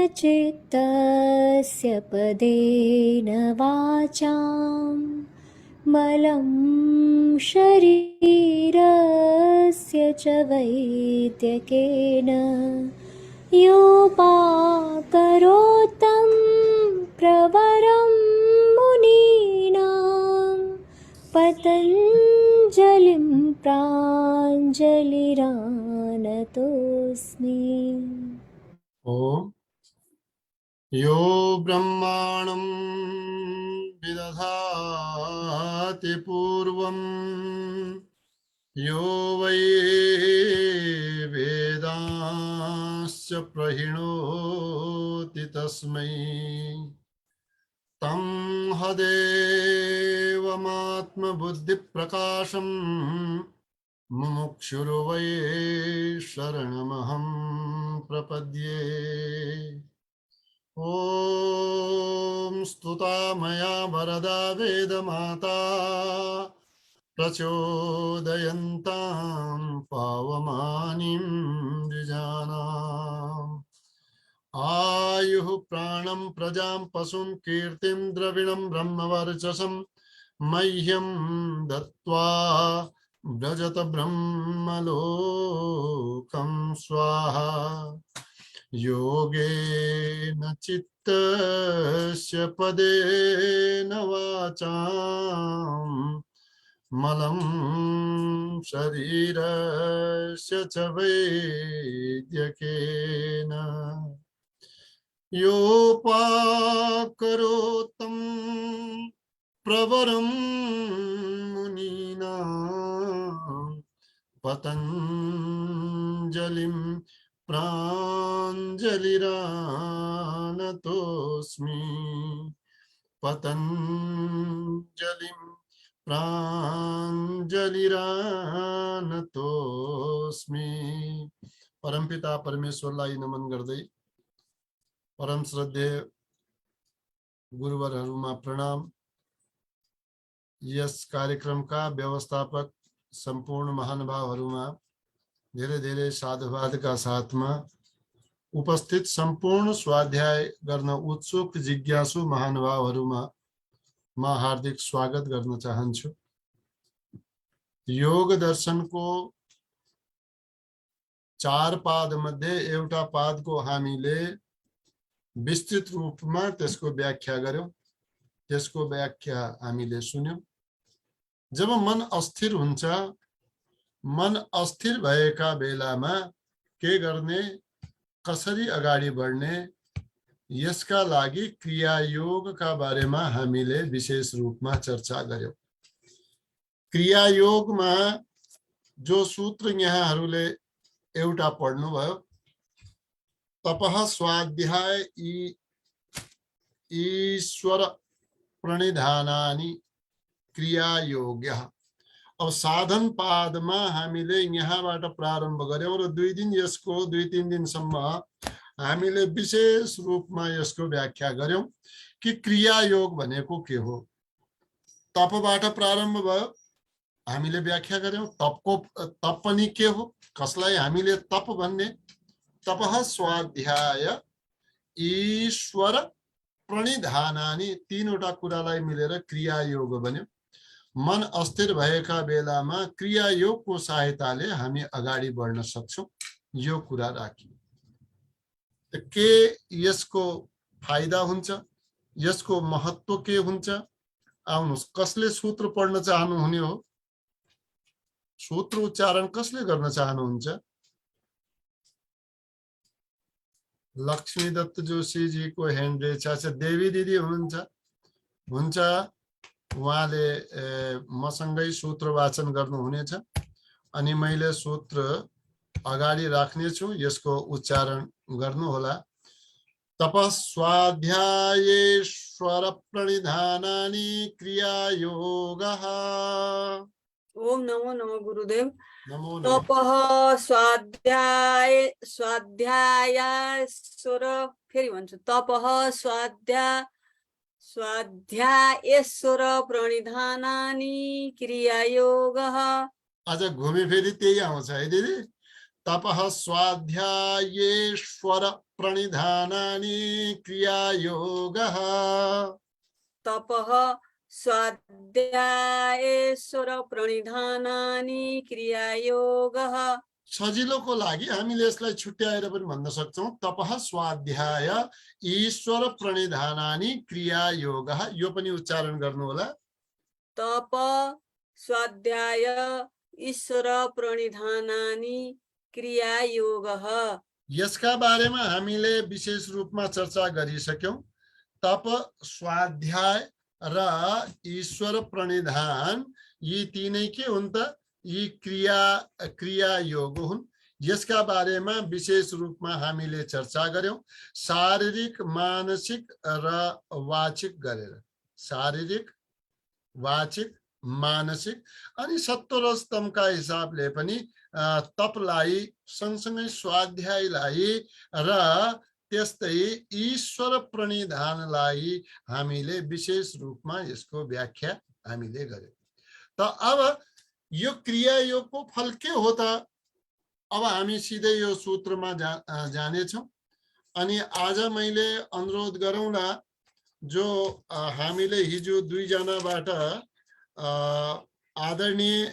चित्तस्य पदेन वाचां मलं शरीरस्य च वैद्यकेन योपाकरोतं प्रवरं मुनीनां पतञ्जलिं प्राञ्जलिरानतोऽस्मि। ओम यो ब्रह्माणं विदधाति पूर्वं यो वै वेदांश्च प्रहिणोति तस्मै तं हदेवमात्मबुद्धिप्रकाशं मुमुक्षुर्वै शरणमहं प्रपद्ये। ॐ स्तुता मया वरदा वेदमाता प्रचोदयन्तां पावमानीं द्विजानाम् आयुः प्राणं प्रजां पशुं कीर्तिं द्रविणं ब्रह्मवर्चसं मह्यं दत्त्वा व्रजत ब्रह्मलोकं स्वाहा। योगेन चित्तस्य पदेन वाचां मलं शरीरस्य च वैद्यकेन योपाकरोतं प्रवरं मुनीनां पतञ्जलिं प्राञ्जलिरानतोऽस्मि। पतञ्जलिं प्राञ्जलिरानतोऽस्मि। परमपिता परमेश्वरलाई नमन गर्दै परम श्रद्धेय गुरुवरहरूमा प्रणाम। यस कार्यक्रमका व्यवस्थापक सम्पूर्ण महानुभावहरूमा धेरै धेरै साधुवादका साथमा उपस्थित सम्पूर्ण स्वाध्याय गर्न उत्सुक जिज्ञासु महानुभावहरूमा म हार्दिक स्वागत गर्न चाहन्छु। योग दर्शनको 4 पाद मध्ये एउटा पादको हामीले विस्तृत रूपमा त्यसको व्याख्या गर्यौं। त्यसको व्याख्या हामीले सुन्यौं। जब मन अस्थिर हुन्छ, मन अस्थिर भएका बेलामा के गर्ने, कसरी अगाडि बढ्ने, यसका लागि क्रिया योगका बारेमा हामीले विशेष रूपमा चर्चा गर्यौं। क्रिया योगमा जो सूत्र यहाँहरूले एउटा पढ्नुभयो, तपः स्वाध्याय ईश्वर प्रणिधानानि क्रिया योग्यः। अब साधन पादमा हामीले यहाँबाट प्रारम्भ गर्यौं र 2 दिन यसको 2-3 दिनसम्म हामीले विशेष रूपमा यसको व्याख्या गर्यौं कि क्रिया योग भनेको के हो। तपबाट प्रारम्भ भयो, हामीले व्याख्या गर्यौं तप पनि के हो, कसलाई हामीले तप भन्ने। तपः स्वाध्याय ईश्वर प्रणिधानानि, 3 वटा कुरालाई मिलेर क्रिया योग बन्यो। मन अस्थिर भएका बेलामा क्रिया योगको सहायताले हामी अगाडि बढ्न सक्छौं, यो कुरा राखी। के यसको फाइदा हुन्छ, यसको महत्व के हुन्छ, आउनुस् कसले सूत्र पढ्न चाहनुहुने हो, सूत्र उच्चारण कसले गर्न चाहनुहुन्छ? लक्ष्मी दत्त जोशी जी को ह्यान्ड रेज छ। देवी दिदी हुनुहुन्छ, हुन्छ, उहाँले मसँगै सूत्र वाचन गर्नुहुनेछ अनि मैले सूत्र अगाडि राख्ने छु, यसको उच्चारण गर्नु होला। तपः स्वाध्यायेश्वर प्रणिधानानि क्रिया योगः। ओम नमो नमो गुरुदेव। नमो नमो। तपः स्वाध्यायेश्वर, फेरि भन्छु, तपः स्वाध्यायेश्वर प्रणिधानानि क्रिया योगः। अझ घुमे फेरि त्यही आउँछ है दिदी। तपः स्वाध्यायेश्वर प्रणिधानानि क्रियायोगः तपः स्वाध्यायेश्वर प्रणिधानानि क्रियायोगः सजिलोको लागि हामीले यसलाई छुट्याएर पनि भन्न सक्छौं तपः स्वाध्याय ईश्वर प्रणिधानानि क्रियायोगः यो पनि उच्चारण गर्नु होला तप स्वाध्याय ईश्वर प्रणिधानानि क्रियायोगः यसका बारेमा हामीले विशेष रूपमा चर्चा गरिसक्यौं तप स्वाध्याय र ईश्वर प्रणिधान यी तीनै के हुन् त यी क्रिया योग हुन् यसका बारेमा विशेष रूपमा हामीले चर्चा गर्यौं शारीरिक मानसिक र वाचिक गरेर शारीरिक वाचिक मानसिक अनि सत्व र स्तमका हिसाबले पनि तपलाई सँगसँगै स्वाध्यायलाई र त्यस्तै ईश्वर प्रणिधानलाई हामीले विशेष रूपमा यसको व्याख्या हामीले गर्यौं त अब यो क्रिया योगको फल के हो त अब हामी सिधै यो सूत्रमा जानेछौं अनि आज मैले अनुरोध गरौँला जो हामीले हिजो दुई जनाबाट आदरणीय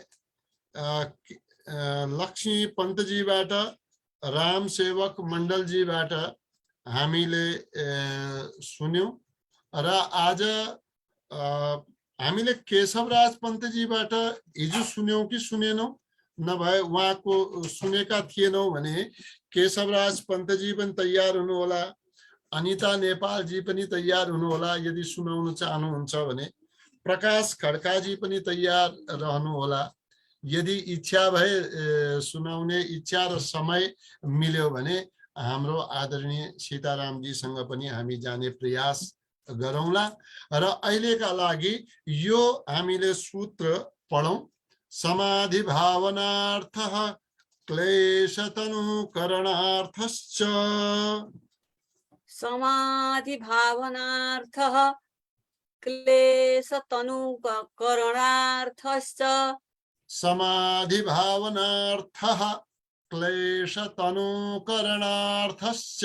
लक्ष्मी पन्तजीबाट राम सेवक मण्डलजीबाट हामीले सुन्यौं र आज हामीले केशवराज पन्तजीबाट हिजो सुन्यौं कि सुनेनौं नभए उहाँको सुनेका थिएनौं भने केशवराज पन्तजी पनि तयार हुनु होला अनिता नेपालजी पनि तयार हुनु होला यदि सुनाउन चाहनुहुन्छ भने प्रकाश खड्काजी पनि तयार रहनु होला यदि इच्छा भए सुनाउने इच्छा र समय मिल्यो भने हाम्रो आदरणीय सीतारामजीसँग पनि हामी जाने प्रयास गरौँला र अहिलेका लागि यो हामीले सूत्र पढौं समाधि भावनार्थः क्लेशतनुकरणार्थश्च समाधि भावनार्थः क्लेशतनुकरणार्थश्च समाधि भावनार्थः क्लेशतनुकरणार्थश्च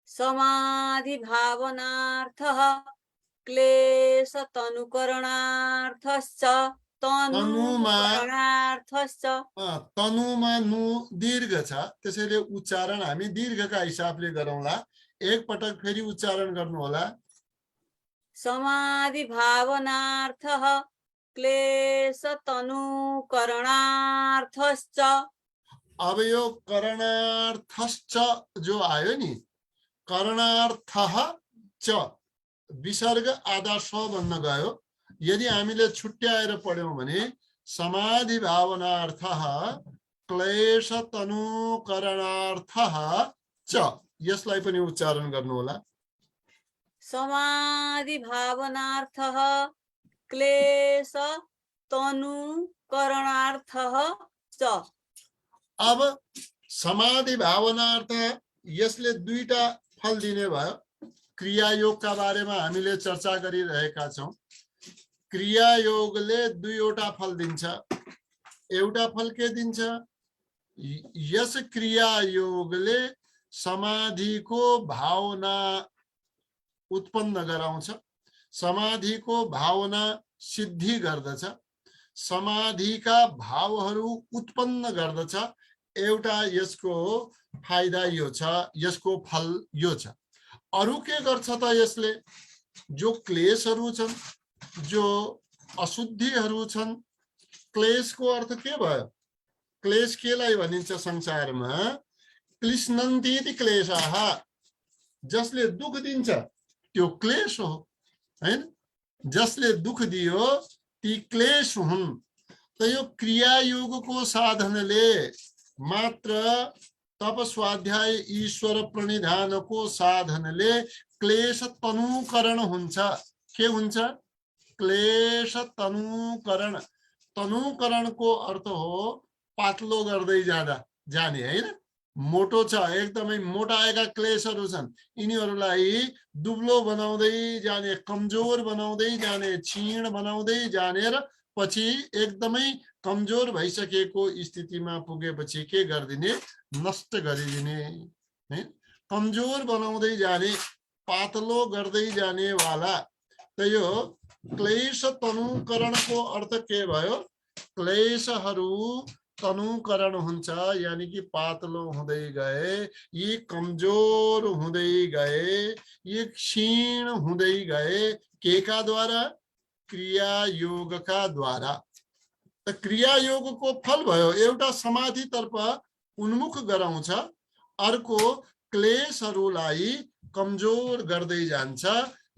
समाधि भावनार्थः क्लेशतनुकरणार्थश्च तनुकरणार्थश्च तनुमा नु दीर्घ छ त्यसैले उच्चारण हामी दीर्घका हिसाबले गरौँला एक पटक फेरि उच्चारण गर्नु होला समाधि भावनार्थः क्लेशतनुकरणार्थश्च अब यो करणार्थश्च जो आयो नि करणार्थः च विसर्ग आधा स बन्न गयो यदि हामीले छुट्याएर पढ्यौं भने समाधि भावनार्थः क्लेशतनुकरणार्थः च यसलाई पनि उच्चारण गर्नु होला समाधि भावनार्थः क्लेशतनुकरणार्थः च अब समाधि भावनार्थ यसले दुईटा फल दिने भयो क्रिया योगका बारेमा हामीले चर्चा गरिरहेका छौं क्रिया योगले दुईवटा फल दिन्छ एउटा फल के दिन्छ यस क्रिया योगले समाधिको भावना उत्पन्न गराउँछ समाधिको भावना सिद्धि गर्दछ समाधिका भावहरू उत्पन्न गर्दछ एउटा यसको फाइदा यो छ यसको फल यो छ अरु के गर्छ त यसले जो क्लेशहरू छन् जो अशुद्धिहरू छन् क्लेशको अर्थ के भयो क्लेश केलाई भनिन्छ संसारमा क्लिश्नन्ति क्लेशाः जसले दुख दिन्छ त्यो क्लेश हो हैन जसले दुख दियो ती क्लेश हुन् त यो क्रिया योगको साधनले मात्र तप स्वाध्याय ईश्वर प्रणिधानको साधनले क्लेश तनुकरण हुन्छ के हुन्छ क्लेश तनुकरण तनुकरणको अर्थ हो पातलो गर्दै जाने हैन मोटो छ एकदमै मोटाएका क्लेशहरू छन् यिनीहरूलाई दुब्लो बनाउँदै जाने कमजोर बनाउँदै जाने क्षीण बनाउँदै जाने र पछि एकदमै कमजोर भइसकेको स्थितिमा पुगेपछि के गरिदिने, नष्ट गरिदिने है। कमजोर बनाउँदै जाने, पातलो गर्दै जाने वाला। त यो क्लेश तनुकरणको अर्थ के भयो, क्लेशहरू तनुकरण हुन्छ, यानी कि पातलो हुँदै गए, यी कमजोर हुँदै गए, यी क्षीण हुँदै गए, केका द्वारा, क्रिया योगका द्वारा। त क्रिया योगको फल भयो, एउटा समाधितर्फ उन्मुख गराउँछ, अर्को क्लेशहरूलाई कमजोर गर्दै जान्छ।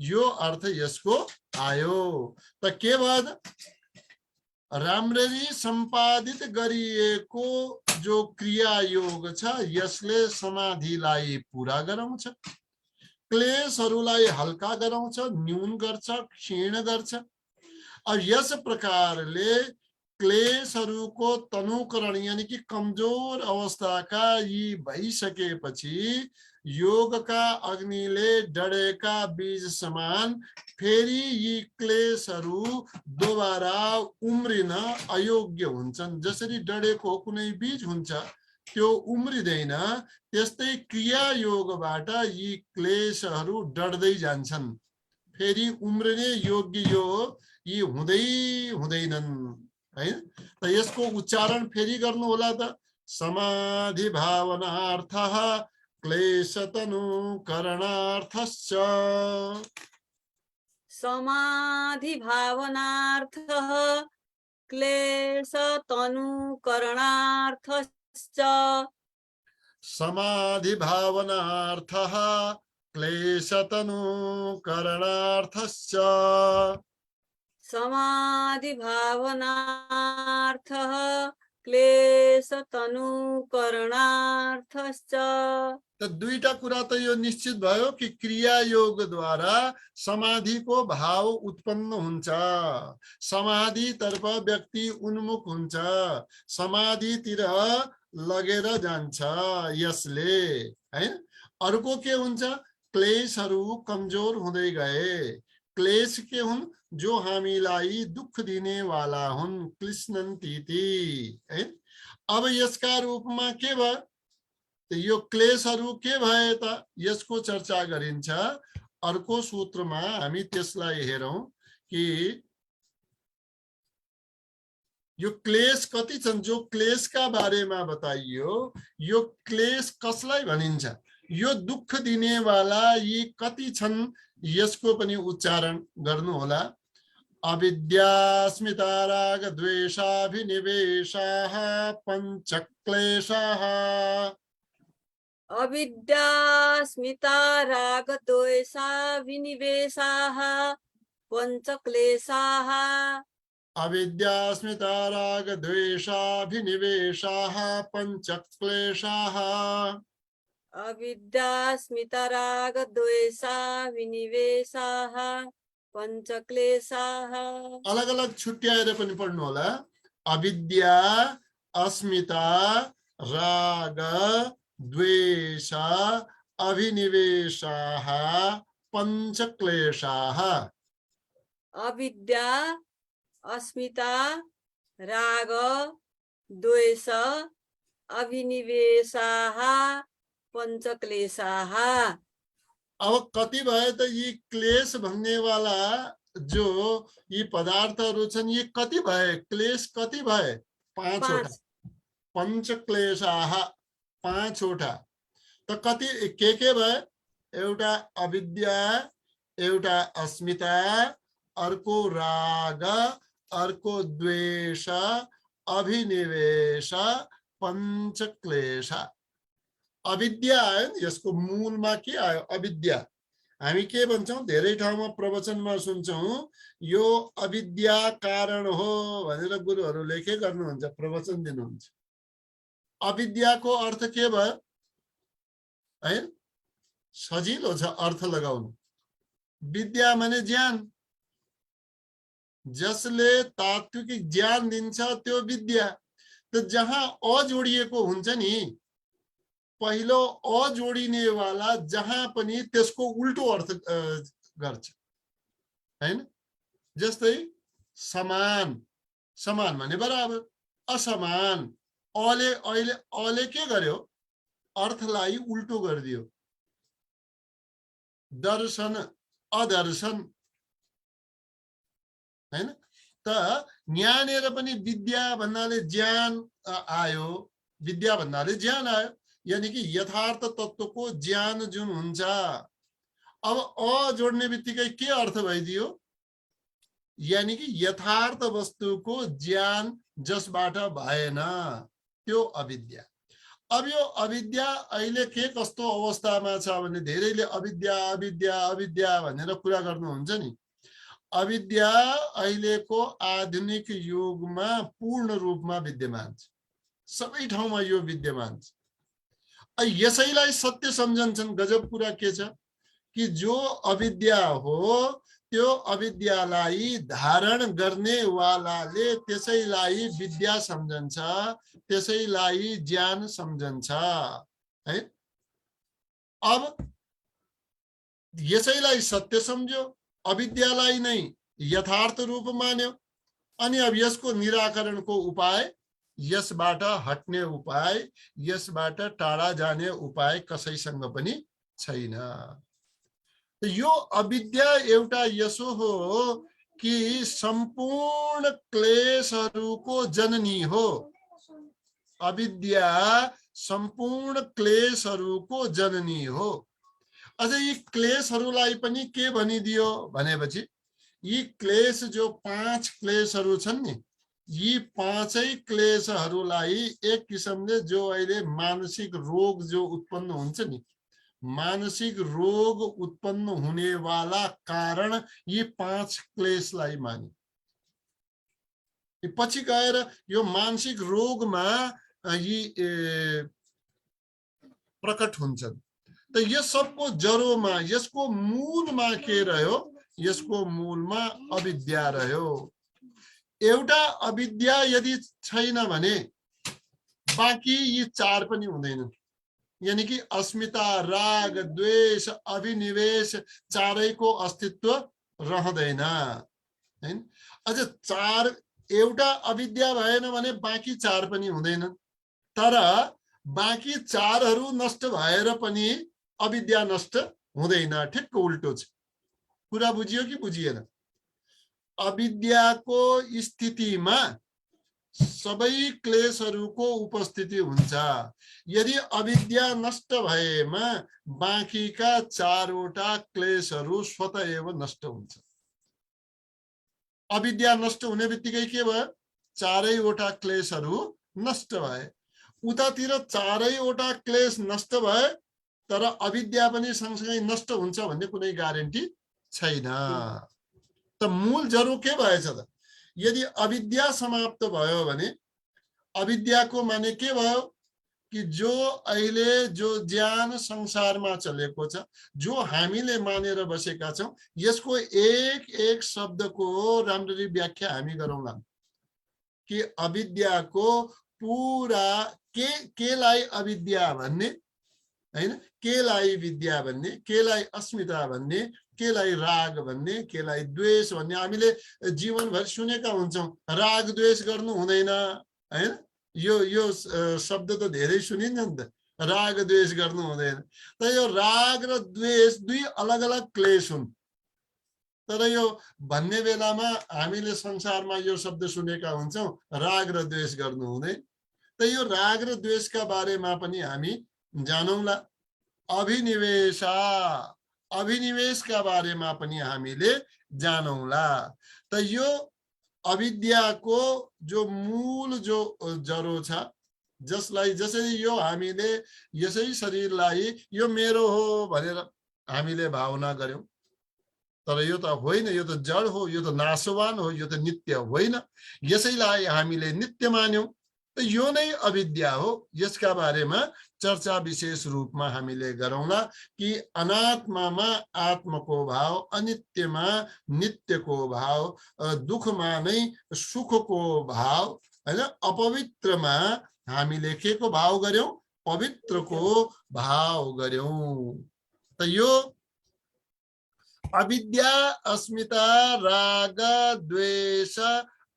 यो अर्थ यसको आयो। त के भयो, राम्ररी सम्पादित गरिएको जो क्रिया योग छ यसले समाधिलाई पूरा गराउँछ, क्लेशहरूलाई हल्का गराउँछ, न्यून गर्छ, क्षीण गर्छ। अब यस प्रकारले क्लेशहरूको तनुकरण यानी कि कमजोर अवस्थाका यी भइसकेपछि योगका अग्निले डढेका बीज समान फेरि यी क्लेशहरू दोबारा उम्रिन अयोग्य हुन्छन्। जसरी डढेको कुनै बीज हुन्छ त्यो उम्रिदैन, त्यस्तै क्रिया योगबाट यी क्लेशहरू डढ्दै जान्छन्, फेरि उम्रिने योग्य यो यी हुँदैनन् है। त यसको उच्चारण फेरि गर्नु होला त, समाधि भावनार्थः क्लेशतनु करणार्थश्च। समाधि भावनार्थः क्लेशतनु करणार्थश्च। समाधि भावनार्थः क्लेशतनु करणार्थश्च। समाधि भावनार्थः क्लेशतनु करणार्थश्च। त दुईटा कुरा त यो निश्चित भयो कि क्रिया योग द्वारा समाधिको भाव उत्पन्न हुन्छ, समाधितर्फ व्यक्ति उन्मुख हुन्छ, समाधितिर लगेर जान्छ यसले है। अर्को के हुन्छ, क्लेशहरू कमजोर हुँदै गए। क्लेश के हुन्, जो हामीलाई दुख दिने वाला हुन्, क्लिश्नन्तीति है। अब यसका रूपमा के भयो, यो क्लेशहरू के भए त, यसको चर्चा गरिन्छ अर्को सूत्रमा। हामी त्यसलाई हेरौं कि यो क्लेश कति छन्। जो क्लेशका बारेमा बताइयो, यो क्लेश कसलाई भनिन्छ, यो दुख दिने वाला यी कति छन्, यसको पनि उच्चारण गर्नु होला। अविद्या स्मिता राग द्वेषाभिनिवेशाः पञ्चक्लेशाः। अविद्या स्मिता राग द्वेषाभिनिवेशाः पञ्चक्लेशाः। अविद्या स्मिता राग द्वेषाभिनिवेशाः पञ्चक्लेशाः। अविद्या स्मिता राग द्वेषाभिनिवेशाः पञ्चक्लेशाः। अलग अलग छुट्याएर पनि पढ्नु होला। अविद्या अस्मिता राग द्वेष अभिनिवेशाः पञ्चक्लेशाः। अविद्या अस्मिता राग द्वेष अभिनिवेशाः पञ्चक्लेशाः। अब कति भयो त यी क्लेश भन्ने वाला जो यी पदार्थहरू छन्, यी कति भए, क्लेश कति भए, 5 वटा। पञ्चक्लेशाः 5 वटा। त कति के भए, एउटा अविद्या, एउटा अस्मिता, अर्को राग, अर्को द्वेष, अभिनिवेश, पञ्चक्लेश। अविद्या आयो, यसको मूलमा के आयो, अविद्या। हामी के भन्छौं, धेरै ठाउँमा प्रवचनमा सुन्छौं, यो अविद्या कारण हो भनेर गुरुहरूले के गर्नुहुन्छ, प्रवचन दिनुहुन्छ। अविद्याको अर्थ के भयो है, सजिलो छ अर्थ लगाउनु। विद्या माने ज्ञान, जसले तात्विक ज्ञान दिन्छ त्यो विद्या। त जहाँ अ जोडिएको हुन्छ नि, पहिलो अ जोडिने वाला जहाँ पनि त्यसको उल्टो अर्थ गर्छ हैन। जस्तै समान, समान भने बराबर, असमान। अले अहिले अले के गर्यो, अर्थलाई उल्टो गरिदियो, दर्शन अदर्शन, हैन त यहाँनिर पनि विद्या भन्नाले ज्ञान आयो, विद्या भन्नाले ज्ञान आयो, यानी कि यथार्थ तत्त्वको ज्ञान जुन हुन्छ। अब अ जोड्ने बित्तिकै के अर्थ भइदियो, यानी कि यथार्थ वस्तुको ज्ञान जसबाट भएन त्यो अविद्या। अब यो अविद्या अहिले के कस्तो अवस्थामा छ भने धेरैले अविद्या अविद्या अविद्या भनेर कुरा गर्नुहुन्छ नि। अविद्या अहिलेको आधुनिक युगमा पूर्ण रूपमा विद्यमान छ, सबै ठाउँमा यो विद्यमान छ। यसैलाई सत्य सम्झन्छन्। गजब कुरा के छ कि जो अविद्या हो त्यो अविद्यालाई धारण गर्ने वालाले त्यसैलाई विद्या सम्झन्छ, त्यसैलाई ज्ञान सम्झन्छ है। अब यसैलाई सत्य सम्झ्यो, अविद्यालाई नै यथार्थ रूप मान्यो, अनि अब यसको निराकरणको उपाय, यसबाट हट्ने उपाय, यसबाट टाढा जाने उपाय कसैसँग पनि छैन। यो अविद्या एउटा यसो हो कि सम्पूर्ण क्लेशहरूको जननी हो। अविद्या सम्पूर्ण क्लेशहरूको जननी हो। अझ यी क्लेशहरूलाई पनि के भनिदियो भनेपछि यी क्लेश जो 5 क्लेशहरू छन् नि, यी 5 क्लेशहरूलाई एक किसिमले जो अहिले मानसिक रोग जो उत्पन्न हुन्छ नि, मानसिक रोग उत्पन्न हुने वाला कारण यी 5 क्लेशलाई माने। पछि गएर यो मानसिक रोगमा यी प्रकट हुन्छन्। त यस सबको जरोमा, यसको मूलमा के रह्यो, यसको मूलमा अविद्या रह्यो। एउटा अविद्या यदि छैन भने बाँकी यी 4 पनि हुँदैनन्। यानी कि अस्मिता, राग, द्वेष, अभिनिवेश चारैको अस्तित्व रहँदैन हैन। अझ 4 एउटा अविद्या भएन भने बाँकी 4 पनि हुँदैनन्। तर बाँकी 4हरू नष्ट भएर पनि अविद्या नष्ट हुँदैन। ठिक्क उल्टो छ। कुरा बुझियो कि बुझिएन? अविद्याको स्थितिमा सबै क्लेशहरूको उपस्थिति हुन्छ। यदि अविद्या नष्ट भएमा बाँकीका 4वटा क्लेशहरू स्वतः एव नष्ट हुन्छ। अविद्या नष्ट हुने बित्तिकै के भयो, 4वटा क्लेशहरू नष्ट भए। उतातिर 4वटा क्लेश नष्ट भए तर अविद्या पनि सँगसँगै नष्ट हुन्छ भन्ने कुनै ग्यारेन्टी छैन। त मूल जरो के भएछ त? यदि अविद्या समाप्त भयो भने अविद्याको माने के भयो कि जो अहिले जो ज्ञान संसारमा चलेको छ, जो हामीले मानेर बसेका छौं, यसको एक एक शब्दको राम्ररी व्याख्या हामी गरौँला कि अविद्याको पूरा केलाई अविद्या भन्ने हैन, केलाई विद्या भन्ने, केलाई अस्मिता भन्ने, केलाई राग भन्ने, केलाई द्वेष भन्ने हामीले जीवनभर सुनेका हुन्छौं। राग द्वेष गर्नु हुँदैन हैन, यो शब्द त धेरै सुनिन्छ नि त, राग द्वेष गर्नु हुँदैन। तर यो राग र द्वेष 2 अलग अलग क्लेश हुन्। तर यो भन्ने बेलामा हामीले संसारमा यो शब्द सुनेका हुन्छौं, राग र द्वेष गर्नु हुँदैन। त यो राग र द्वेषका बारेमा पनि हामी जानौँला। अभिनिवेशा, अभिनिवेशका बारेमा पनि हामीले जानौँला। त यो अविद्याको जो मूल जो जरो छ, जसलाई जसरी यो हामीले यसै शरीरलाई यो मेरो हो भनेर हामीले भावना गर्यौं, तर यो त होइन, यो त जड हो, यो त नाशवान हो, यो त नित्य होइन। यसैलाई हामीले नित्य मान्यौं। त यो नै अविद्या हो। यसका बारेमा चर्चा विशेष रूपमा हामीले गरौँला कि अनात्मामा आत्मको भाव, अनित्यमा नित्यको भाव, दुखमा नै सुखको भाव हैन, अपवित्रमा हामीले के को भाव गर्यौं, पवित्रको भाव गर्यौं। त यो अविद्या, अस्मिता, राग, द्वेष,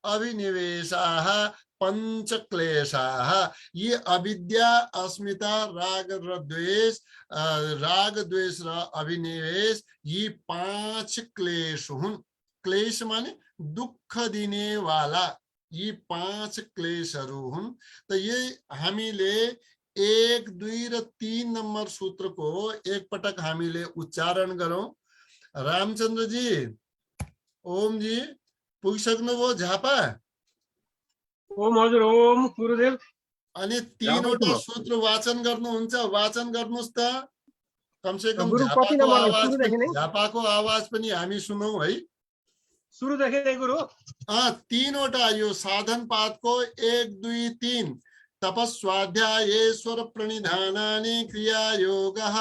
अभिनिवेशाः पंचक्लेशाः। ये अविद्या, अस्मिता, राग र द्वेष, राग द्वेष र अभिनिवेश, यी 5 क्लेश हुन्। क्लेश माने दुःख दिने वाला, यी 5 क्लेशहरू हुन्। त ये हामीले 1, 2 र 3 नम्बर सूत्रको एकपटक हामीले उच्चारण गरौँ। रामचन्द्र जी, ओम जी, पुगिसक्नुभयो झापा? ओम हजुर, ओम गुरुदेव। अनि 3वटा सूत्र वाचन गर्नुहुन्छ, वाचन गर्नुस् त। कमसे कम गुरु कति नम्बर सुरुदेखि नै? झापाको आवाज पनि हामी सुनौ है। सुरुदेखि नै गुरु। 3वटा यो साधन पादको 1, 2, 3 तपस्वाध्यायेश्वर प्रणिधानानि क्रिया योगः।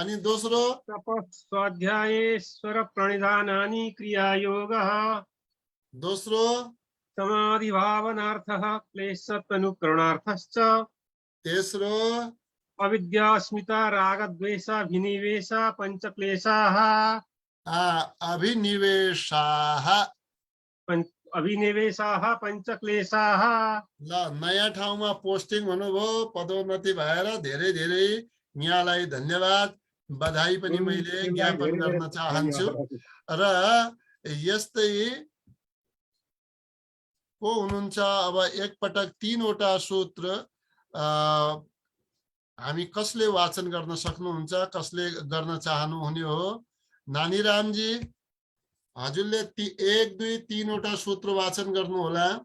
अनि दोस्रो तपस्वाध्यायेश्वर प्रणिधानानि क्रिया योगः। दोस्रो समाधि भावनार्थः क्लेशतनुकरणार्थश्च। तेस्रो अविद्यास्मिता रागद्वेषाभिनिवेश पंचक्लेशाः। अभिनिवेशाः। अभिनिवेशाः पंचक्लेशाः। ल, नयाँ ठाउँमा पोस्टिङ हुनुभयो, पदोन्नति भएर धेरै धेरै यहाँलाई धन्यवाद, बधाई पनि मैले ज्ञापन गर्न चाहन्छु। र यस्तै को हुनुहुन्छ अब एकपटक 3वटा सूत्र हामी कसले वाचन गर्न सक्नुहुन्छ, कसले गर्न चाहनुहुने हो? नानीरामजी, हजुरले 1, 2, 3वटा सूत्र वाचन गर्नु होला।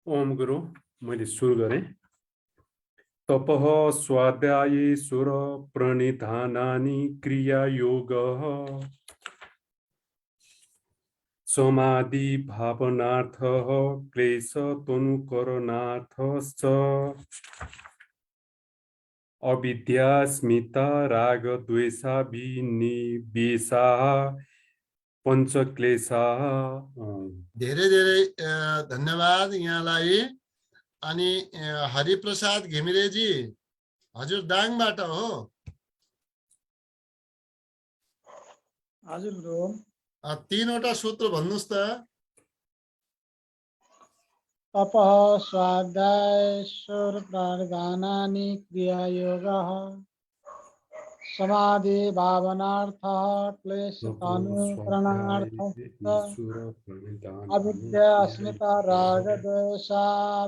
ओम गुरु, मैले सुरु गरेँ। तपः स्वाध्यायेश्वर प्रणिधानानि क्रिया योगः। समाधि भावनार्थः क्लेशतनुकरणार्थश्च। अविद्यास्मिता राग द्वेषाभिनिवेशाः पंचक्लेशाः। धेरै धेरै धन्यवाद यहाँलाई। अनि हरिप्रसाद घिमिरेजी, हजुर दाङबाट हो? हजुर गुरु। 3वटा सूत्र भन्नुस् त। तपः स्वाध्यायेश्वर प्रणिधानानि क्रिया योगः। समाधि भावनार्थः क्लेशतनुकरणार्थश्च। अविद्या अस्मिता राग द्वेषाभिनिवेशाः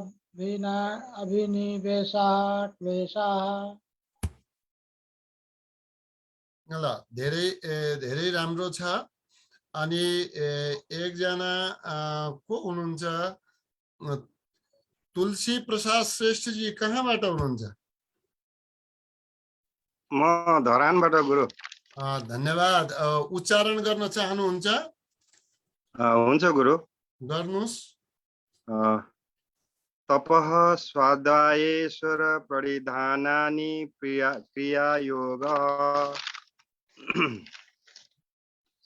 क्लेशाः। ल, धेरै धेरै राम्रो छ। अनि एकजना को हुनुहुन्छ? तुलसी प्रसाद श्रेष्ठजी कहाँबाट हुनुहुन्छ? म धरानबाट गुरु। धन्यवाद। उच्चारण गर्न चाहनुहुन्छ? हुन्छ गुरु, गर्नुस्। तपः स्वाध्यायेश्वर प्रणिधानानि क्रिया योगः।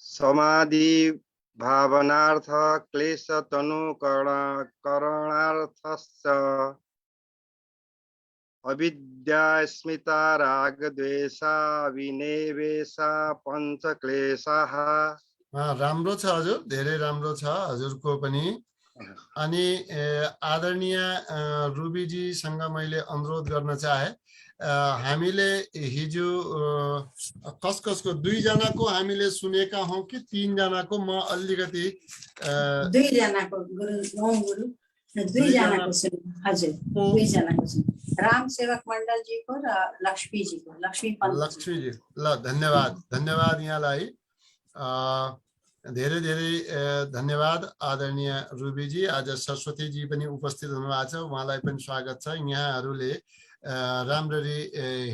समाधि भावनार्थ क्लेशतनुकरणार्थश्च। अविद्यास्मिता राग द्वेषाभिनिवेशा पंचक्लेशाः। राम्रो छ हजुर, धेरै राम्रो छ हजुरको पनि। अनि आदरणीय रुबीजीसँग मैले अनुरोध गर्न चाहे, हामीले हिजो कसको 2 जनाको हामीले सुनेका हौं कि 3 जनाको? म अलिकति 2 जनाको गुरु, 9 गुरु 2 जनाको सुने। हजुर, 2 जनाको सुने, राम सेवक मण्डल जी को र लक्ष्मी जी को। लक्ष्मी जी, ल धन्यवाद, धन्यवाद यहाँलाई। धेरै धेरै धन्यवाद आदरणीय रुबीजी। आज सरस्वती जी पनि उपस्थित हुनुभएको छ, उहाँलाई पनि स्वागत छ। यहाँहरूले राम्ररी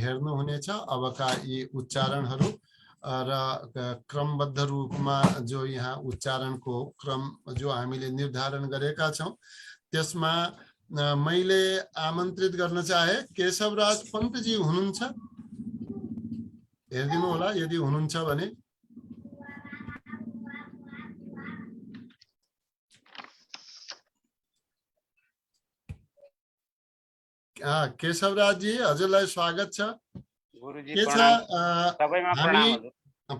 हेर्नुहुनेछ अबका यी उच्चारणहरू र क्रमबद्ध रूपमा जो यहाँ उच्चारणको क्रम जो हामीले निर्धारण गरेका छौं, त्यसमा मैले आमन्त्रित गर्न चाहे केशवराज पन्तजी हुनुहुन्छ? हेरिदिनु होला यदि हुनुहुन्छ भने। केशवराज जी, हजुरलाई स्वागत छ। गुरुजी के छ सबैमा प्रणाम।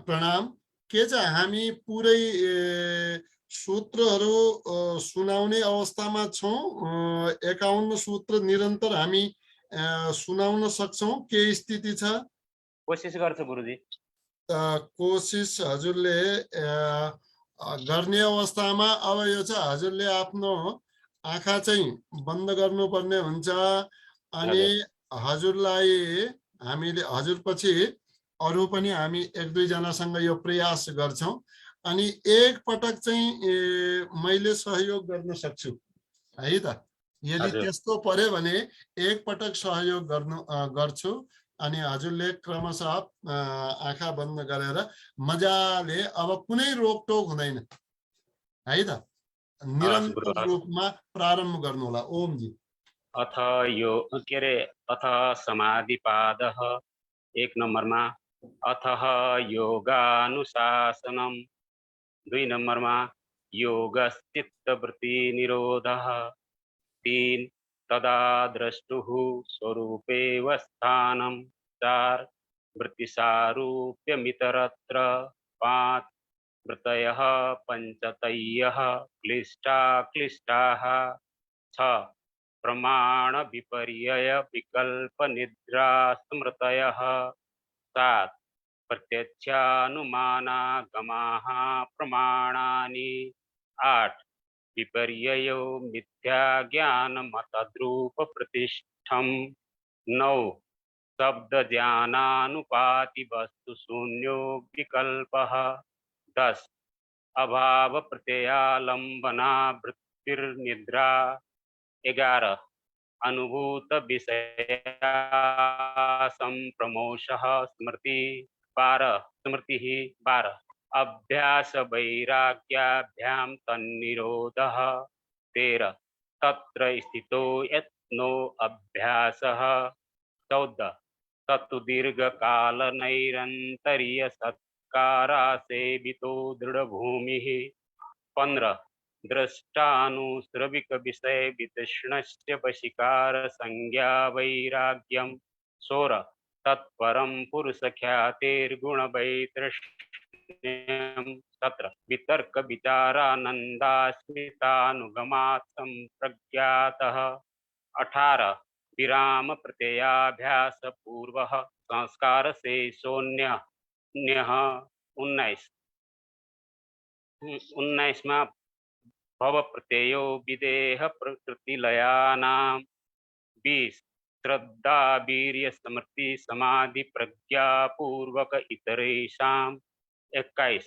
प्रणाम। के छ हामी पुरै सूत्रहरू सुनाउने अवस्थामा छौँ। 51 सूत्र निरन्तर हामी सुनाउन सक्छौँ। के स्थिति छ? कोसिस गर्छु गुरुजी। कोसिस हजुरले गर्ने अवस्थामा अब यो चाहिँ हजुरले आफ्नो आँखा चाहिँ बन्द गर्नुपर्ने हुन्छ अनि हजुरलाई हामीले हजुरपछि अरू पनि हामी 1-2 जनासँग यो प्रयास गर्छौँ अनि एक पटक चाहिँ मैले सहयोग गर्न सक्छु है त। यदि त्यस्तो पर्यो भने एक पटक सहयोग गर्छु अनि हजुरले क्रमशः आँखा बन्द गरेर मजाले अब कुनै रोकटोक हुँदैन है त, निरन्तर रूपमा प्रारम्भ गर्नु होला। ओम जी। अथ यो के रे अथ समाधिपादः 1 नम्बरमा, अथः योगानुशासनम 2 नम्बरमा, योगश्चित्तवृत्ति निरोधः 3, तदा द्रष्टुः स्वरूपेव स्थानं 4, वृत्तिसारूप्यमितरत्र 5, वृत्तयः पञ्चतयः क्लिष्टाः 6, प्रमाण विपर्यय विकल्प निद्रा स्मृतयः 7, प्रत्यक्षानुमानागमाः प्रमाणानि 8, विपर्ययो मिथ्या ज्ञान मतद्रूप प्रतिष्ठम 9, शब्द ज्ञानानुपाति वस्तु शून्यो विकल्पः 10, अभाव प्रत्ययालंबना वृत्तिर्निद्रा 11, अनुभूत विषया संप्रमोषः स्मृति 12, अभ्यास वैराग्याभ्याम तन्निरोधः 13, तत्र स्थितो यत्नो अभ्यासः 14, तत्तु दीर्घकाल नैरन्तर्य सत्कारा सेवितो दृढभूमिः 15, दृष्टानुश्रविक विषय वितृष्णस्य वशीकार संज्ञा वैराग्यम 16, तत्परम पुरुष ख्यातिर्गुण वैतृष्ण्यम 17, वितर्क विचारानंदास्मितानुगमात् संप्रज्ञातः 18, विराम प्रत्ययाभ्यास पूर्वः संस्कार से शून्य 19 में भव प्रत्ययो विदेह प्रकृतिलयानां 20, श्रद्धा वीर्य स्मृति समाधि प्रज्ञा पूर्वक इतरेषां 21,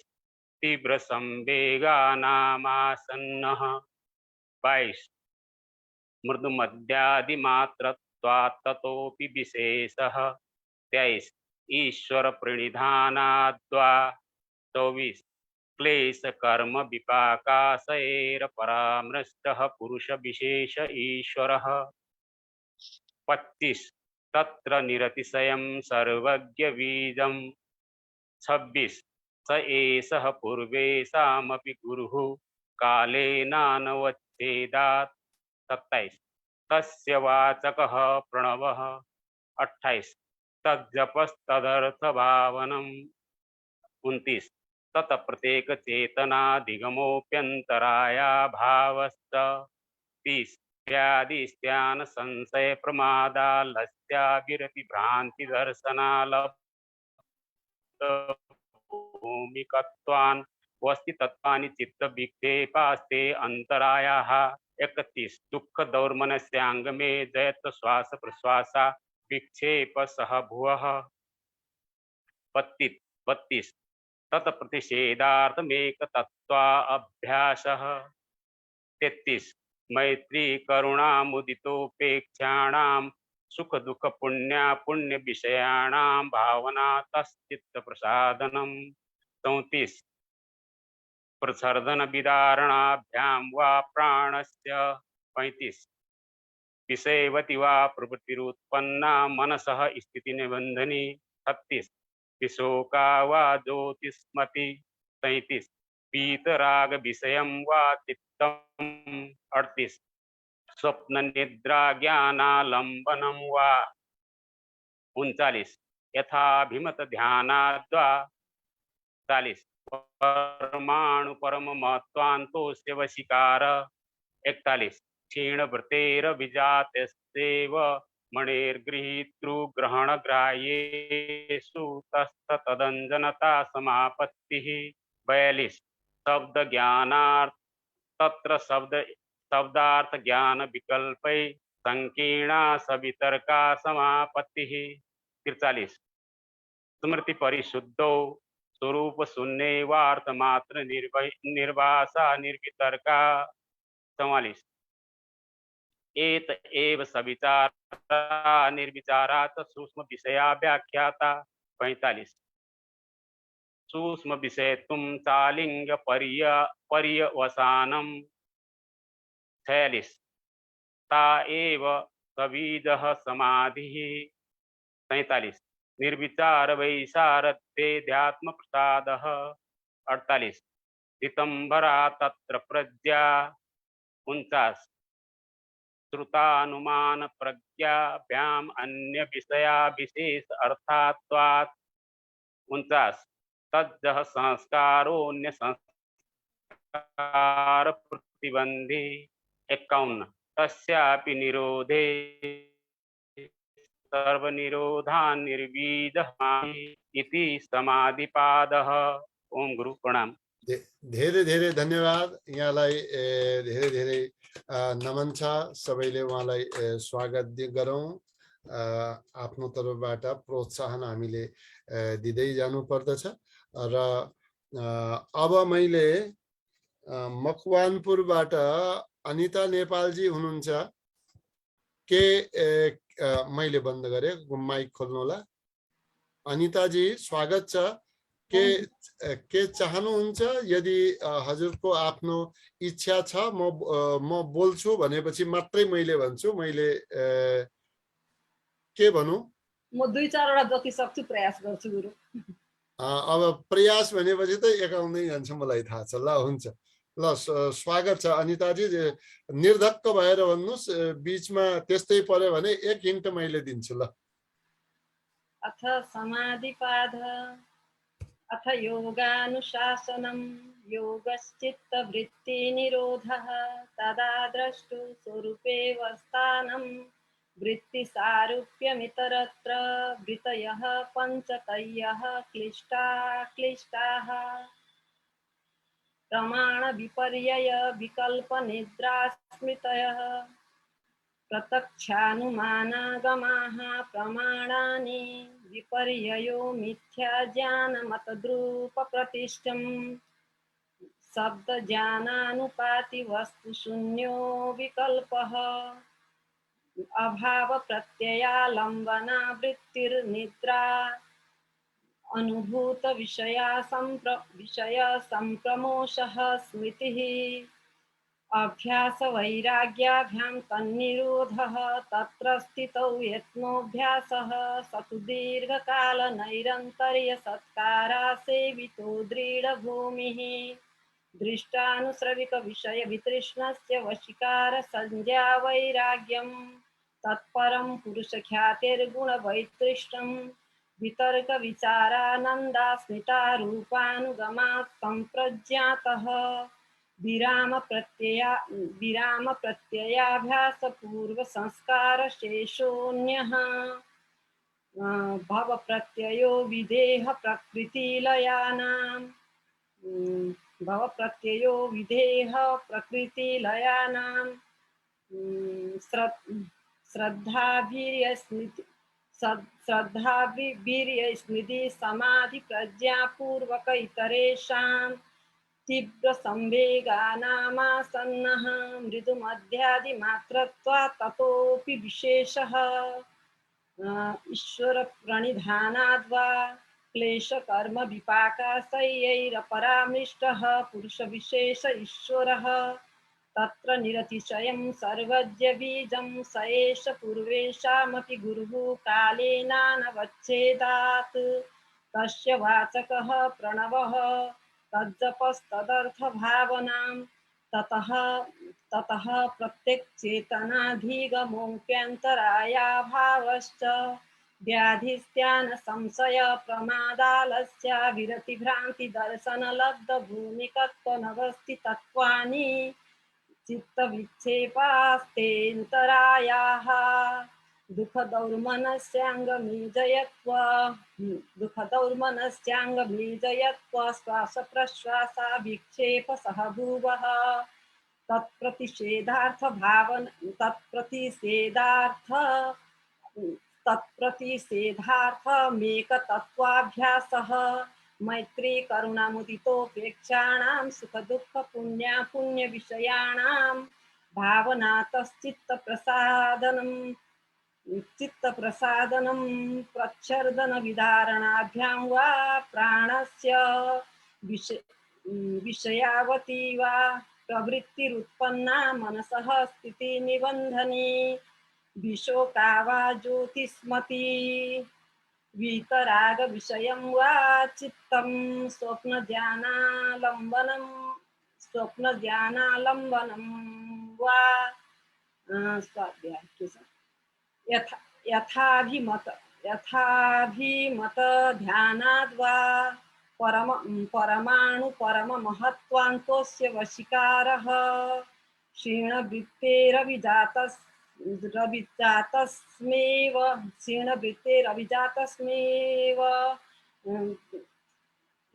तीव्र संवेगानामासन्नः 22, मृदु मध्यादिमात्रत्वात् ततोपि विशेषः 23, ईश्वर प्रणिधानाद्वा 24, क्लेश कर्म विपाकाशयर परामृष्टः पुरुष विशेष ईश्वरः 25, तत्र निरतिशयं सर्वज्ञ बीजं 26, स एषः पूर्वेषामपि गुरुः कालेनानवच्छेदात् 27, तस्य वाचकः प्रणवः 28, तज्जपस्तदर्थभावनम् 29, तत प्रत्येक चेतनाधिगमोऽप्यन्तराया भावश्च 30, व्याधिस्त्यान संशय प्रमादालस्या विरति भ्रांति दर्शनालब्ध भूमिकत्वान् वस्ति तत्वानि चित्त विक्षेपास्ते अंतरायाः 31, दुःख दौर्मनस्यांग में जयत श्वास प्रश्वासा विक्षेप सह भुवः 32, तत्प्रतिषेधार्थमेक तत्त्वा अभ्यासः 33, मैत्री करुणा मुदितोपेक्षाणां सुख दुख पुण्या पुण्य विषयाणां भावना तश्चित्त प्रसादनम् 34, प्रसर्दन विदारणाभ्यां वा प्राणस्य 35, विषयवती वा प्रवृत्तिरुत्पन्ना मनसः स्थिति निबंधनी 36, विशोका वा ज्योतिस्मति 37, पीतराग विषयं वा चित्तम् 38, स्वप्न निद्रा ज्ञानालंबनं वा 39, यथाभिमत ध्यानाद्वा 40, परमाणु परम महत्वान्तोस्य वशीकार 41 क्षीण वृतेर विजातस्तेव मणिर्गृहीतृग्रहण ग्राह्येषु तस्तदञ्जनता समापत्तिः 42 शब्द ज्ञानार्थ तत्र शब्दार्थ ज्ञान विकल्पै संकीर्णा सवितर्का समापत्तिः 43 स्मृति परिशुद्धौ स्वरूप शून्य वार्थ मात्र निर्वासा निर्वितर्का 44 एत एव सविचारा निर्विचारात सूक्ष्म विषया व्याख्याता 45 सूक्ष्म विषय तुम चालिंग पर्यवसानम 46 ता एव सवीजः समाधिः 47 निर्विचार वैशारद्वेध्यात्म प्रसादः 48 दितंबरा तत्र प्रज्ञा 49 श्रुतानुमान प्रज्ञाभ्याम अन्य विषया विशेष अर्थात्वात् 49 तज्जः संस्कारोऽन्य संस्कार प्रतिबंधी 51 तस्यापि निरोधे सर्वनिरोधान् निर्वीजः इति समाधिपादः। ओम गुरु प्रणाम। धेरै धेरै धन्यवाद। यहाँलाई धेरै धेरै नमन छ। सबैले उहाँलाई स्वागत गरौँ। आफ्नो तर्फबाट प्रोत्साहन हामीले दिँदै जानु पर्दछ। र अब मैले मकवानपुरबाट अनिता नेपालजी हुनुहुन्छ। के मैले बन्द गरेँ, माइक खोल्नु होला। अनिताजी स्वागत छ। के चाहनुहुन्छ? यदि हजुरको आफ्नो इच्छा छ म बोल्छु भनेपछि मात्रै मैले भन्छु। मैले के भनौँ, म 2-4 वटा जति सक्छु प्रयास गर्छु गुरु। अब प्रयास भनेपछि त एकाउँदै जान्छ, मलाई थाहा छ। ल हुन्छ, ल स्वागत छ अनिताजी। निर्धक्क भएर भन्नुहोस्, बीचमा त्यस्तै पर्यो भने 1 हिन्ट मैले दिन्छु। ल अथ समाधिपाद अथ योगानुशासनं योगश्चित्तवृत्तिनिरोधः तदा द्रष्टु स्वरूपेवस्थानं वृत्तिसारूप्यमितरत्र वृत्तयः पञ्चकयः क्लिष्टाः प्रमाणविपर्यय विकल्पनिद्रास्मृतयः प्रत्यक्षानुमानागमाः प्रमाणानि विपर्ययो मिथ्याज्ञानमतद्रूपप्रतिष्ठम् शब्दज्ञानानुपातिवस्तुशून्यो विकल्पः अभावप्रत्ययालम्बना वृत्तिर्निद्रा अनुभूतविषया संप्रमोषः स्मृतिः अभ्यास वैराग्याभ्यां तन्निरोधः तत्र स्थितौ यत्नोऽभ्यासः स तु दीर्घकाल नैरन्तर्य सत्कारा सेवितो दृढभूमिः दृष्टानुश्रविक विषय वितृष्णस्य वशीकार संज्ञा वैराग्यं तत्परं पुरुषख्यातिर्गुणवैतृष्णं वितर्क विचारानन्दास्मिता रूपानुगमात् संप्रज्ञातः विराम प्रत्ययाभ्यास पूर्व संस्कार शेषोऽन्यः भव प्रत्ययो विधेह प्रकृतिलयानां श्रद्धावीर्यस्मृति समाधि प्रज्ञापूर्वक इतरेषां तीव्र संवेगानामासन्नः मृदुमध्यादिमात्रत्वात् ततोऽपि विशेषः ईश्वर प्रणिधानाद्वा क्लेशकर्म विपाकाशयैरपरामृष्टः पुरुषविशेष ईश्वरः तत्र निरतिशयं सर्वज्ञ बीजं स एष पूर्वेषामपि गुरुः कालेनानवच्छेदात् तस्य वाचकः प्रणवः तज्जपस्तदर्थभावनां ततः प्रत्यक्चेतनाधिगमोऽप्यन्तरायाभावश्च व्याधिस्त्यान संशय प्रमादालस्य विरतिभ्रान्ति दर्शन लब्ध भूमिकत्व नवस्थितत्वानि चित्तविक्षेपास्तेन्तरायाः दुःखदौर्मनस्याङ्गमीजयत्व श्वासप्रश्वासा विक्षेप सह भुवः तत्प्रतिषेधार्थमेकतत्त्वाभ्यासः मैत्री करुणामुदितोपेक्षाणां सुखदुःख पुण्यविषयाणां चित्तप्रसादनं प्रच्छर्दनविदारणाभ्यां वा प्राणस्य विषयावती वा प्रवृत्तिरुत्पन्ना मनसः स्थितिनिबन्धने विशोका वा ज्योतिष्मती वीतराग विषयं वा चित्तं स्वप्नध्यानालम्बनं वा यथाभिमत ध्यानाद्वा परममहत्त्वान्तोऽस्य वशीकारः क्षीणवृत्तेरभिजातस्मेव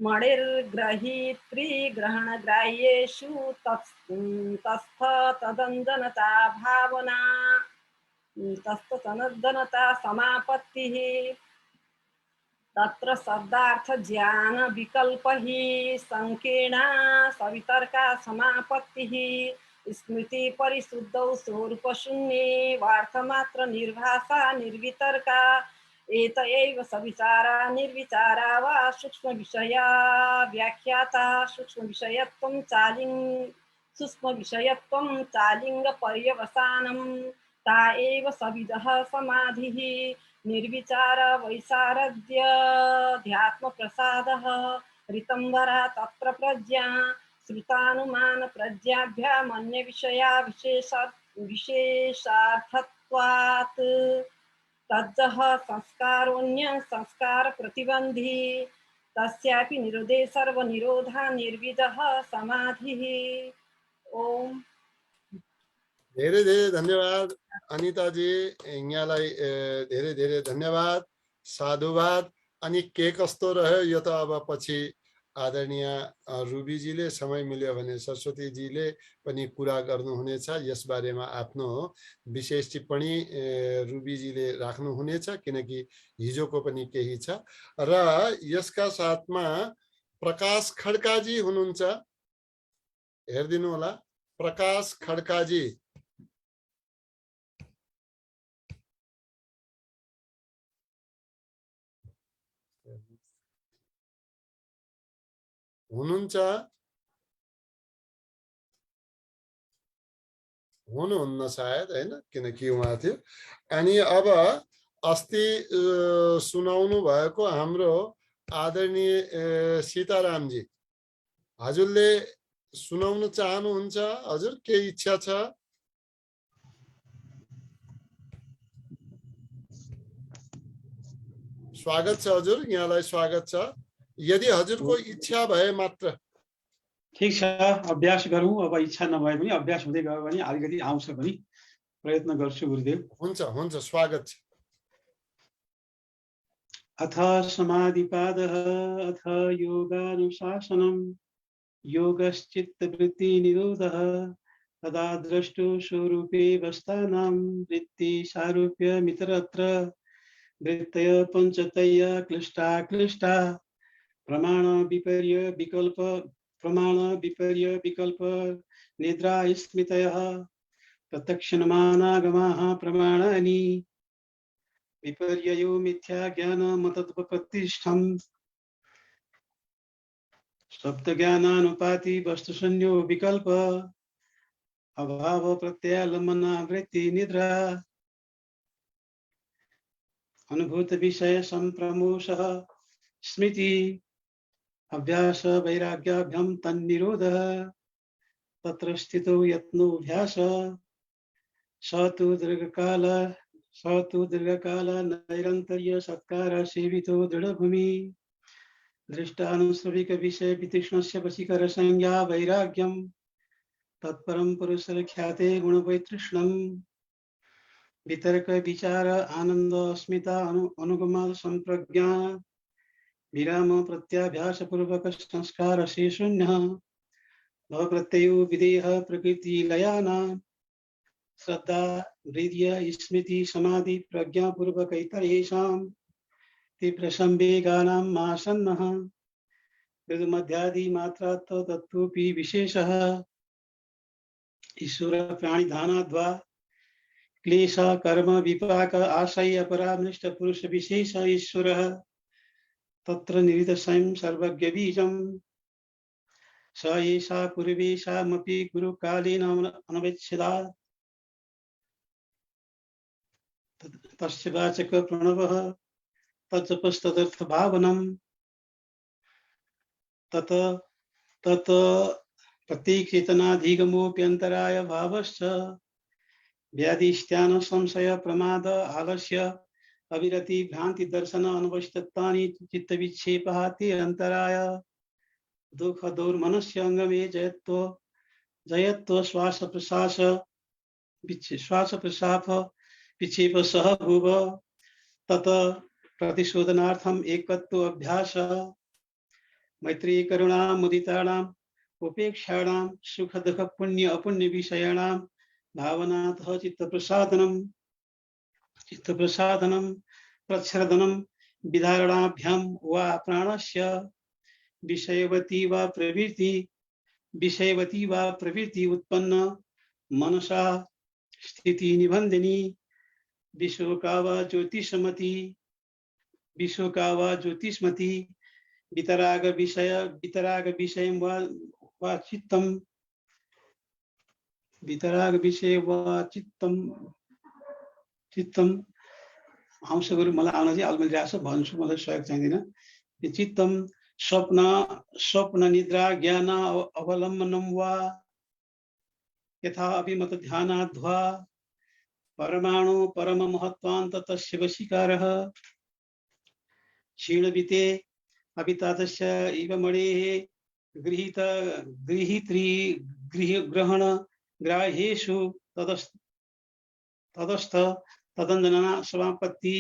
मणिर्ग्रहीतृग्रहणग्राह्येषु तस्थतदञ्जनता भावना तस्थतदञ्जनता समापत्तिः तत्र शब्दार्थ ज्ञान विकल्प ही संकीर्णा सवितर्का समापत्तिः स्मृति परिशुद्धौ स्वरूप शून्ये वार्थमात्र निर्भासा निर्वितर्का एत एव सविचारा निर्विचारा वा सूक्ष्म विषया व्याख्याता सूक्ष्म विषयत्वं चालिंग पर्यवसानं ता एव सविदः समाधिः निर्विचार वैसारद्यात्म प्रसादः ऋतंबरा तत्र प्रज्ञा श्रुतानुमान प्रज्ञाभ्यामन्य विषया विशेषार्थत्वात् तज्जः संस्कारोऽन्य संस्कार प्रतिबंधी तस्यापि निरोधे सर्व निरोधा निर्विदः समाधिः। ओम धेरै धेरै धन्यवाद अनिताजी, यहाँलाई धेरै धेरै धन्यवाद, साधुवाद। अनि के कस्तो रह्यो यो त अब पछि आदरणीय रुबीजीले समय मिल्यो भने सरस्वतीजीले पनि कुरा गर्नुहुनेछ। यसबारेमा आफ्नो विशेष टिप्पणी रुबीजीले राख्नुहुनेछ, किनकि हिजोको पनि केही छ। र यसका साथमा प्रकाश खड्काजी हुनुहुन्छ, हेरिदिनु होला। प्रकाश खड्काजी हुनुहुन्न सायद, हैन, किनकि उहाँ थियो। अनि अब अस्ति सुनाउनु भएको हाम्रो आदरणीय सीतारामजी, हजुरले सुनाउन चाहनुहुन्छ? हजुर के इच्छा छ? स्वागत छ हजुर, यहाँलाई स्वागत छ। यदि हजुरको इच्छा भए मात्र। ठीक छ, अभ्यास गरौँ। अब इच्छा नभए पनि अभ्यास हुँदै गयो भने अलिकति आउँछ पनि प्रयत्न गर्छु गुरुदेव। हुन्छ हुन्छ, स्वागत छ। अथ समाधिपादः अथ योगानुशासनं योगश्चित्तवृत्ति निरोधः तदा द्रष्टु स्वरूपे वस्थानां वृत्ति सारूप्यमितरत्र वृत्तय पंचतय क्लिष्टा क्लिष्टा प्रमाण विपर्य विकल्प निद्रा स्मृतयः प्रत्यक्षमानागमाः प्रमाणानि विपर्ययो मिथ्या ज्ञान मतत्वप्रतिष्ठम् शब्द ज्ञानानुपाति वस्तुशून्यो विकल्प अभाव प्रत्यालम्बना वृत्ति निद्रा अनुभूत विषय संप्रमोषः स्मृति अभ्यास वैराग्याभ्यां तन्निरोधः तत्र स्थितो यत्नोऽभ्यास स तु दीर्घकाल स तु दीर्घकाल नैरन्तर्य सत्कार सेवितो दृढभूमि दृष्टानुश्रविक विषय वितीक्ष्णस्य वशीकर संज्ञा वैराग्यम तत्परम पुरुषर ख्याते गुणवैतृष्णम वितर्क विचार आनंद अस्मिता अनुगमा संप्रज्ञा विराम प्रत्याभ्यास पूर्वक संस्कार से शून्य भव प्रत्ययो विदेह प्रकृति लयाना श्रद्धा वीर्य स्मृति समाधि प्रज्ञा पूर्वक इतरेषां तीव्र संवेगानां मासन्नः मध्यादि मात्रा तत्तोपि विशेषः ईश्वर प्राणिधानाद्वा क्लेश कर्म विपाक आशय अपरामृष्ट पुरुष विशेष ईश्वरः तत्र निहित स्वयं सर्वज्ञ बीजम् स एषा पूर्वेषामपि गुरुकालेन अनवेच्छेदात् तस्य वाचक प्रणवः तत्जपस्तदर्थ भावनम् तत तत प्रत्येकचेतनाधिगमोऽप्यन्तराय भावश्च व्याधिष्ठान संशय प्रमाद आलस्य अविरति भ्रांति दर्शन अनवश्यतानि चित्तविक्षेपः ते अंतराय दुख दौर्मनस्य अंगमे जयत्व श्वास प्रश्वास विक्षेप सह भुव तत प्रतिशोधनार्थम एकत्व अभ्यास मैत्री करुणा मुदितानां उपेक्षाणां सुख दुख पुण्य अपुण्य विषयाणां भावनातः चित्तप्रसादनं प्रच्छ्रदनं विधारणाभ्यां वा प्राणस्य विषयवती वा प्रवृत्ति उत्पन्न मनसा स्थिति निबंधनी विशोका वा ज्योतिष्मति वितराग विषय वा चित्तम अंश गुरु मलाई आउन चाहिँ अलमल रहेछ भन्छु मलाई सहयोग चाहिँदैन चित्तम स्वप्न निद्रा ज्ञान अवलम्बनम वा यथा अभिमत ध्यानाद्वा परमाणु परम महत्वान्त तस्य वशीकारः क्षीणविते अभितातस्य इव मणेः ग्रहण ग्राह्येषु तदस्थ तदंजना समापत्ति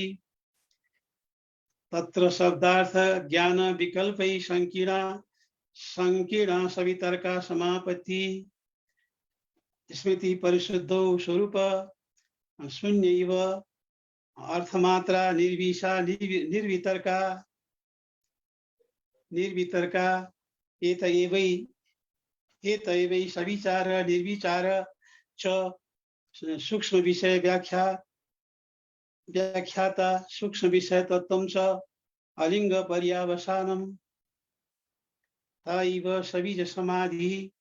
तत्र शब्दार्थ ज्ञान विकल्पै संकीर्णा सवितर्का समापत्ति स्मृति परिशुद्धो स्वरूप शून्य इव अर्थमात्रा निर्वितर्का एतैवै सविचार निर्विचार च सूक्ष्म विषय व्याख्याता सूक्ष्म विषय तत्त्वं च अलिंग पर्यावसानम् तैव सविज समाधि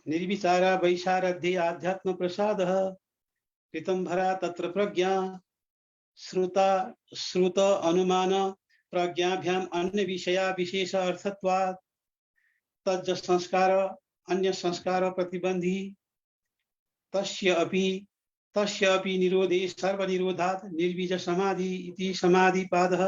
निर्विचारा वैशारध्ये आध्यात्म प्रसादः कृतंभरा तत्र प्रज्ञा श्रुत अनुमान प्रज्ञाभ्याम अन्य विषया विशेष अर्थत्वात् तज्ज संस्कार अन्य संस्कार प्रतिबंधी तस्य अपि निरोधे सर्वनिरोधात् निर्बीज समाधि इति समाधिपादः।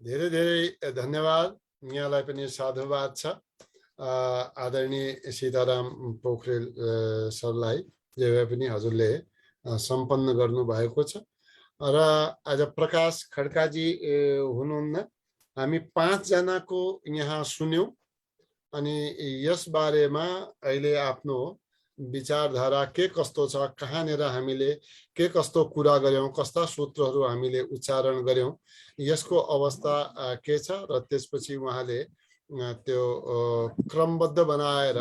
धेरै धेरै धन्यवाद। यहाँलाई पनि साधुवाद छ आदरणीय सीताराम पोखरेल सरलाई जे भए पनि हजुरले सम्पन्न गर्नु भएको छ र आज प्रकाश खड्काजी हुनुहुन्न। हामी 5 जनाको यहाँ सुन्यौं अनि यस बारेमा अहिले आफ्नो विचारधारा के कस्तो छ, कहाँनिर हामीले के कस्तो कुरा गर्यौं, कस्ता सूत्रहरू हामीले उच्चारण गर्यौं, यसको अवस्था के छ र त्यसपछि उहाँले त्यो क्रमबद्ध बनाएर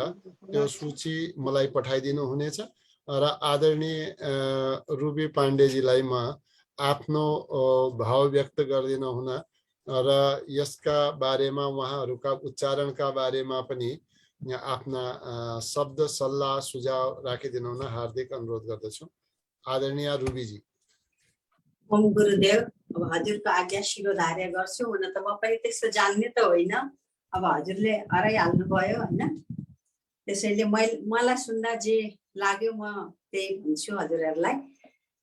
त्यो सूची मलाई पठाइदिनु हुनेछ र आदरणीय रुबी पाण्डेजीलाई म आफ्नो भाव व्यक्त गर्दिन हुन र यसका बारेमा उहाँहरूका उच्चारणका बारेमा पनि आफ्ना शब्द सल्लाह सुझाव राखिदिनु हुन हार्दिक अनुरोध गर्दछु। आदरणीय रुबीजी। ओम गुरुदेव, अब हजुरको आज्ञा शिरोधार्य गर्छु। हुन त म पनि त्यस्तो जान्ने त होइन, अब हजुरले हराइहाल्नु भयो होइन। त्यसैले मलाई सुन्दा जे लाग्यो म त्यही भन्छु हजुरहरूलाई।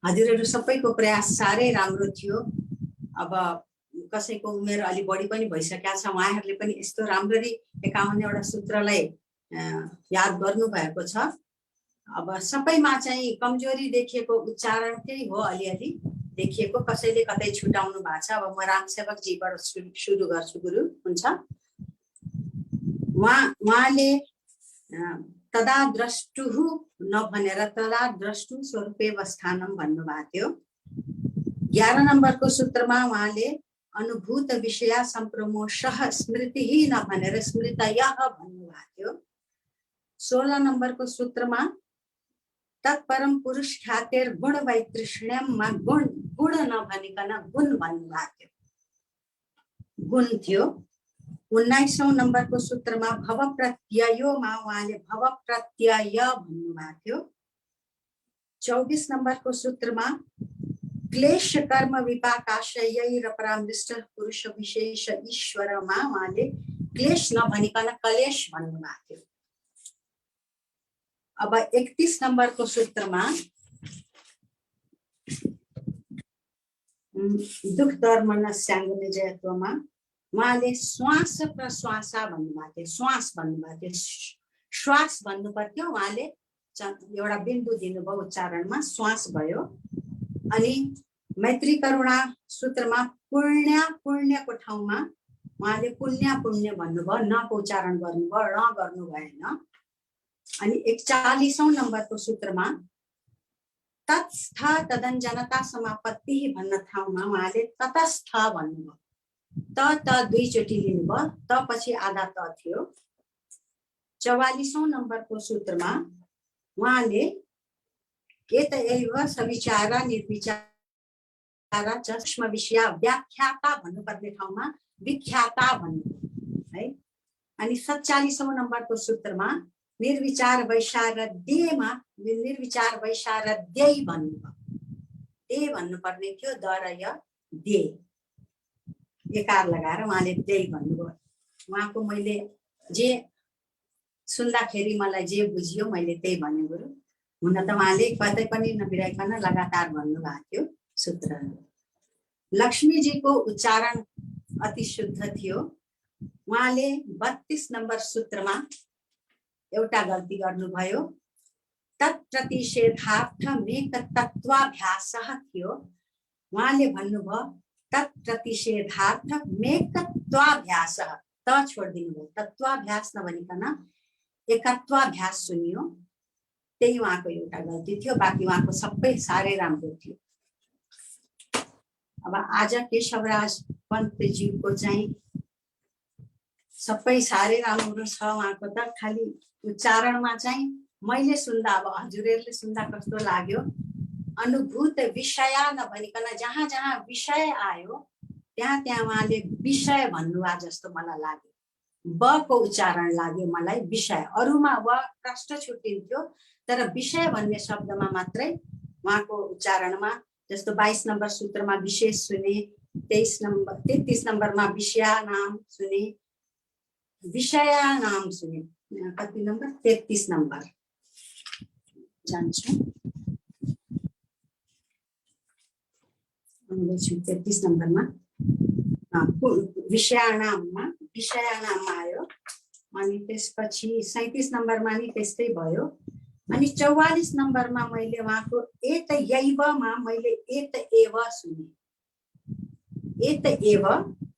हजुरहरू सबैको प्रयास साह्रै राम्रो थियो। अब कसैको उमेर अलि बढी पनि भइसकेको छ, उहाँहरूले पनि यस्तो राम्ररी 51 वटा सूत्रलाई याद गर्नु भएको छ। अब सबैमा चाहिँ कमजोरी देखिएको उच्चारणकै हो, अलिअलि देखिएको, कसैले कतै छुटाउनु भएको छ। अब म रामसेवकजीबाट सुरु गर्छु, गुरु हुन्छ। उहाँले तदा द्रष्टुः नभनेर तदा द्रष्टु स्वरूपेवस्थानम भन्नुभएको थियो। 11 नम्बरको सूत्रमा उहाँले अनुभूत विषय सम्प्रमोषः स्मृतिः नभनेर स्मृतयः भन्नुभएको थियो। 16 नम्बरको सूत्रमा तत्परम पुरुष ख्यातेर गुण वैतृष्ण्यममा गुण नभनिकन गुण भन्नुभएको थियो, गुण थियो। 19औं नम्बरको सूत्रमा भव प्रत्ययोमा उहाँले भव प्रत्यय भन्नुभएको थियो। 24 नम्बरको सूत्रमा क्लेश कर्म विपाकाशयैर परामृष्ट पुरुष विशेष ईश्वरमा उहाँले क्लेश नभनिकन कलेश भन्नुभएको थियो। अब 31 नम्बरको सूत्रमा दुख धर्म न स्याङ्गने जयत्वमा उहाँले श्वास प्रश्वास भन्नुभएको थियो, श्वास भन्नुभएको थियो, श्वास भन्नु पर्थ्यो, उहाँले एउटा बिन्दु दिनुभयो उच्चारणमा, श्वास भयो। अनि मैत्री करुणा सूत्रमा पुण्यको ठाउँमा उहाँले पुण्य भन्नुभयो, नको उच्चारण गर्नुभयो, ण गर्नु भएन। अनि 41औं नम्बरको सूत्रमा तत्स्थ तदञ्जनता समापत्ति भन्न ठाउँमा उहाँले तटस्थ भन्नुभयो, त दुईचोटि लिनुभयो, त पछि आधा त थियो। 44औं नम्बरको सूत्रमा उहाँले एतएव सविचार निर्विचार सूक्ष्म विषय व्याख्याता भन्नुपर्ने ठाउँमा विख्याता भन्नुभयो है। अनि 47औं नम्बरको सूत्रमा निर्विचार वैशारद्यमा निर्विचार वैशारद्यै भन्नुभयो, दे भन्नुपर्ने थियो, द र य दे एकार लगाएर उहाँले दे भन्नुभयो। उहाँको मैले जे सुन्दाखेरि मलाई जे बुझियो मैले त्यही भने गुरु। हुन त उहाँले कतै पनि नबिराइकन लगातार भन्नुभएको थियो सूत्रहरू। लक्ष्मीजीको उच्चारण अति शुद्ध थियो। उहाँले 32 नम्बर सूत्रमा एउटा गल्ती गर्नुभयो, तत्प्रतिषेधार्थ मेक तत्वाभ्यासः थियो। उहाँले भन्नुभयो तत्प्रतिषेधार्थ मेक तत्वाभ्यासः, त छोडिदिनु भयो, तत्वाभ्यास नभनिकन एकत्वाभ्यास सुनियो, त्यही उहाँको एउटा गल्ती थियो। बाँकी उहाँको सबै साह्रै राम्रो थियो। अब आज केशवराज पन्तजीको चाहिँ सबै साह्रै राम्रो छ। उहाँको त खालि उच्चारणमा चाहिँ मैले सुन्दा, अब हजुरहरूले सुन्दा कस्तो लाग्यो, अनुभूत विषय नभनिकन जहाँ जहाँ विषय आयो त्यहाँ त्यहाँ उहाँले विषय भन्नुभयो जस्तो मलाई लाग्यो। ब को उच्चारण लाग्यो मलाई विषय, अरूमा व प्रष्ट छुट्टिन्थ्यो, तर विषय भन्ने शब्दमा मात्रै उहाँको उच्चारणमा, जस्तो 22 नम्बर सूत्रमा विशेष सुने, 33 नम्बरमा विषय नाम सुने, विषय नाम सुने। कति नम्बर? 33 नम्बर जान्छु, 33 नम्बरमा विषयानाममा आयो। अनि त्यसपछि 37 नम्बरमा नि त्यस्तै भयो। अनि 44 नम्बरमा मैले उहाँको एत यैवमा मैले एत एव सुने, एत एव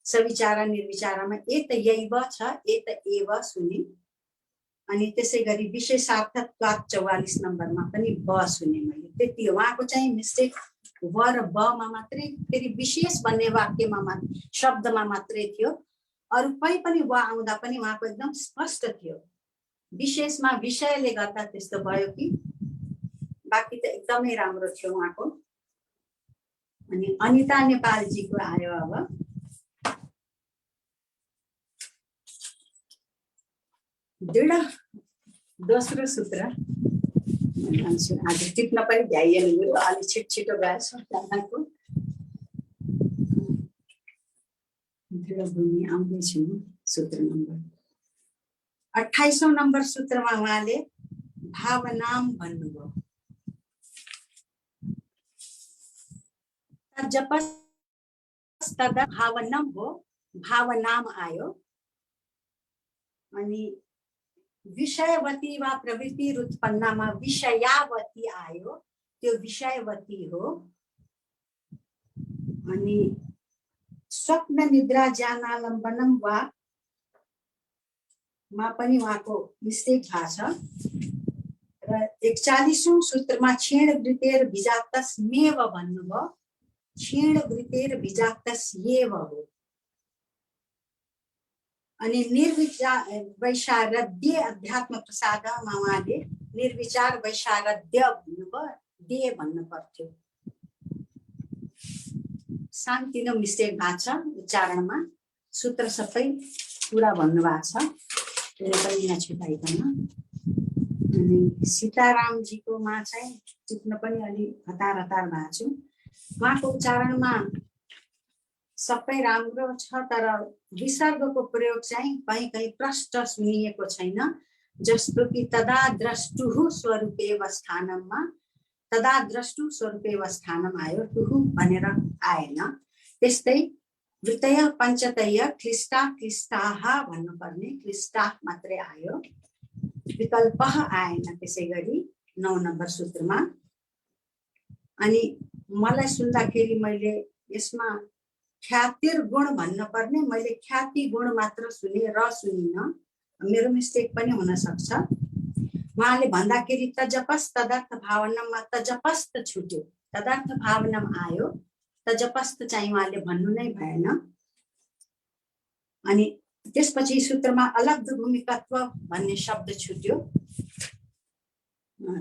सविचार निर्विचारमा एत यैव छ, एत एव सुने। अनि त्यसै गरी विशेषार्थत्वात् 44 नम्बरमा पनि ब सुने मैले, त्यति हो। उहाँको चाहिँ मिस्टेक व र ब मा मात्रै, फेरि विशेष भन्ने वाक्यमा शब्दमा मात्रै थियो। अरू कहीँ पनि व आउँदा पनि उहाँको एकदम स्पष्ट थियो। विशेषमा विषयले गर्दा त्यस्तो भयो कि, बाँकी त एकदमै राम्रो थियो उहाँको। अनि अनिता नेपालजीको आयो। अब दृढ दोस्रो सूत्र आज टिप्न पनि भ्याइएन, अलि छिटो गएछ त्यहाँको। दृढ भूमि आउँदैछु सूत्र नम्बर 28औं नम्बर सूत्रमा उहाँले भावनाम भन्नुभयो। तदा भावनम हो, भावनाम आयो। अनि विषयवती वा प्रवृत्ति उत्पन्नमा विषयावती आयो, त्यो विषयवती हो। अनि स्वप्न निद्रा ज्ञानालम्बनम वा मा पनि उहाँको मिस्टेक भएको छ र 41औं सूत्रमा क्षीण वृत्तेर बीजाक्तस्मेव भन्नुभयो, क्षीण वृत्तेर बीजाक्तस्येव हो। अनि निर्विचार वैशारद्य अध्यात्म प्रसादमा उहाँले निर्विचार वैशारद्य भन्नुभयो, दे भन्नु पर्थ्यो। सानोतिनो मिस्टेक भएको छ उच्चारणमा, सूत्र सबै पुरा भन्नुभएको छ, त्यसले पनि यहाँ छुटाइकन। अनि सीतारामजीकोमा चाहिँ टिप्न पनि अलि हतार हतार भएको छु। उहाँको उच्चारणमा सबै राम्रो छ, तर विसर्गको प्रयोग चाहिँ कहीँ कहीँ प्रष्ट सुनिएको छैन। जस्तो कि तदा द्रष्टुः स्वरूपेव स्थानममा तदा द्रष्टु स्वरूपेव स्थानम आयो, टुहु भनेर आएन। त्यस्तै वृत्तय पञ्चतय क्लिष्टा क्लिष्टाः भन्नुपर्ने, क्लिष्टा मात्रै आयो, विकल्प आएन। त्यसै गरी 9 नम्बर सूत्रमा। अनि मलाई सुन्दाखेरि मैले यसमा ख्यातिर गुण भन्नुपर्ने, मैले ख्याति गुण मात्र सुने, र सुनिन। मेरो मिस्टेक पनि हुन सक्छ। उहाँले भन्दाखेरि तजपस तदर्थ भावनामा तजपस्त छुट्यो, तदर्थ भावनाम आयो, तजपस्त चाहिँ उहाँले भन्नु नै भएन। अनि त्यसपछि सूत्रमा अलब्ध भूमिकत्व भन्ने शब्द छुट्यो।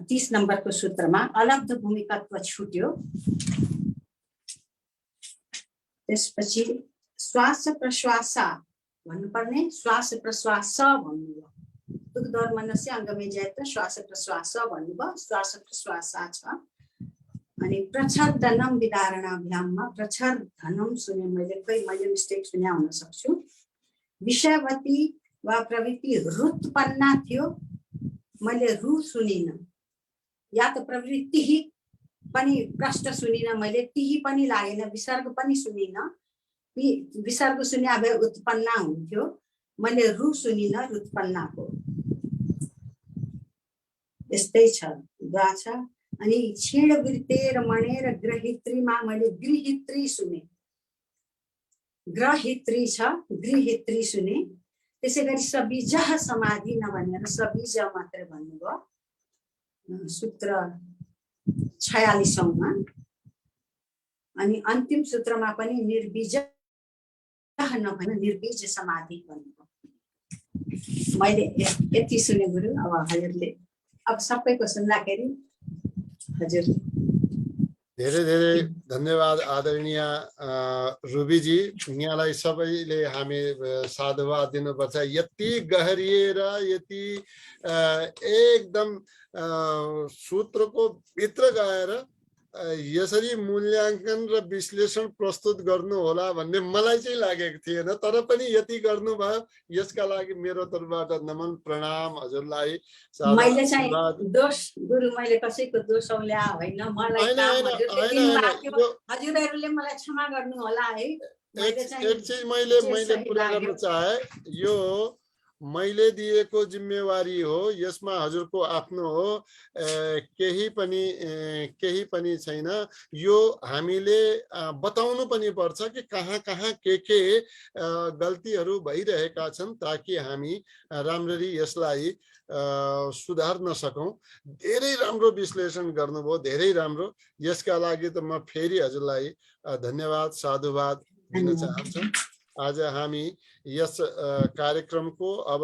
30 नम्बरको सूत्रमा अलब्ध भूमिकत्व छुट्यो। त्यसपछि श्वास प्रश्वास भन्नुपर्ने श्वास प्रश्वास भन्नुभयो। दुग्धोर मनस्य अङ्गमे जयत श्वास प्रश्वास भन्नुभयो, श्वास प्रश्वास छ। अनि प्रच्छर धनम विदारणाभ्याममा प्रच्छर धनम सुने मैले, कोही मैले मिस्टेक सुने हुन सक्छु। विषयवती वा प्रवृत्ति रुत्पन्ना थियो, मैले रु सुनिन, या त प्रवृत्ति पनि प्रष्ट सुनिन मैले, तिही पनि लागेन, विसर्ग पनि सुनिन। विसर्ग सुने भए उत्पन्ना हुन्थ्यो, मैले रु सुनिन रुत्पन्नाको। यस्तै छ, गा छ। अनि क्षीण वृत्तेर मणेर ग्रहित्रीमा मैले गृहित्री सुने, ग्रहित्री छ, गृहित्री सुने। त्यसै गरी सबीज समाधि नभनेर सबीज मात्रै भन्नुभयो सूत्र 46औंमा। अनि अन्तिम सूत्रमा पनि निर्बीज नभने निर्बीज समाधि भन्नुभयो। मैले यति सुने गुरु। अब हजुरले अब सबैको सुन्दाखेरि हजुर। धेरै धेरै धन्यवाद आदरणीय रुबीजी। यहाँलाई सबैले हामी साधुवाद दिनुपर्छ। यति गहरिएर, यति एकदम सूत्रको भित्र गएर यसरी मूल्याङ्कन र विश्लेषण प्रस्तुत गर्नु होला भन्ने मलाई चाहिँ लागेको थिएन, तर पनि यति गर्नुभयो। यसका लागि मेरो तर्फबाट नमन प्रणाम हजुरलाई। मैले चाहिँ दोष गुरु, मैले कसैको दोष औल्या होइन, मलाई हजुरहरूले मलाई क्षमा गर्नु होला है। एक चीज मैले पुरा गर्न चाहे, यो मैले दिएको जिम्मेवारी हो, यसमा हजुरको आफ्नो हो, केही पनि छैन। यो हामीले बताउनु पनि पर्छ कि कहाँ कहाँ के गल्तीहरू भइरहेका छन्, ताकि हामी राम्ररी यसलाई सुधार्न सकौं। धेरै राम्रो विश्लेषण गर्नुभयो, धेरै राम्रो। यसका लागि त म फेरि हजुरलाई धन्यवाद साधुवाद दिन चाहन्छु। आज हामी यस कार्यक्रमको अब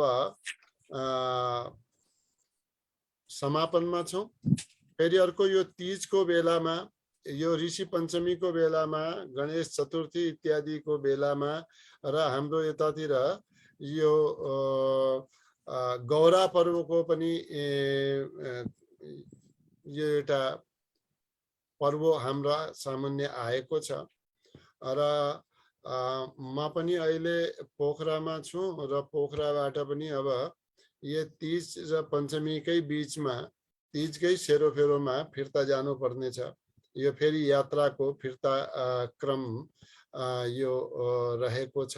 समापनमा छौं। फेरि अर्को यो तीजको बेलामा, यो ऋषि पञ्चमीको बेलामा, गणेश चतुर्थी इत्यादिको बेलामा र हाम्रो यतातिर यो गौरा पर्वको पनि यो एउटा पर्व हाम्रा सामान्य आएको छ। र म पनि अहिले पोखरामा छु र पोखराबाट पनि अब यो तीज र पञ्चमीकै बीचमा तीजकै सेरोफेरोमा फिर्ता जानुपर्ने छ। यो फेरि यात्राको फिर्ता क्रम यो रहेको छ।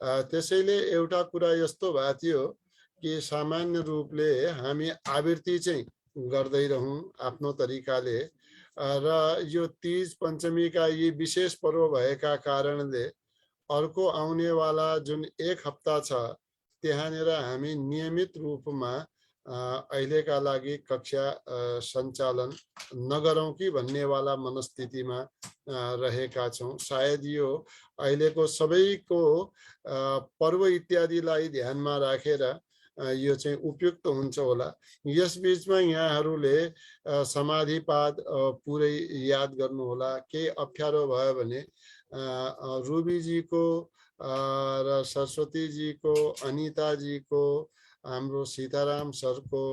त्यसैले एउटा कुरा यस्तो भएको थियो कि सामान्य रूपले हामी आवृत्ति चाहिँ गर्दै रहौं आफ्नो तरिकाले, र यो तीज पञ्चमीका यी विशेष पर्व भएका कारणले अर्को आउनेवाला जुन एक हप्ता छ त्यहाँनिर हामी नियमित रूपमा अहिलेका लागि कक्षा सञ्चालन नगरौं कि भन्नेवाला मनस्थितिमा रहेका छौं। सायद यो अहिलेको सबैको पर्व इत्यादिलाई ध्यानमा राखेर यो चाहिँ उपयुक्त हुन्छ होला। यस बीचमा यहाँहरूले समाधिपाद पुरै याद गर्नु होला। केही अप्ठ्यारो भयो भने रुबीजीको र सरस्वतीजीको, अनिताजीको, हाम्रो सीताराम सरको,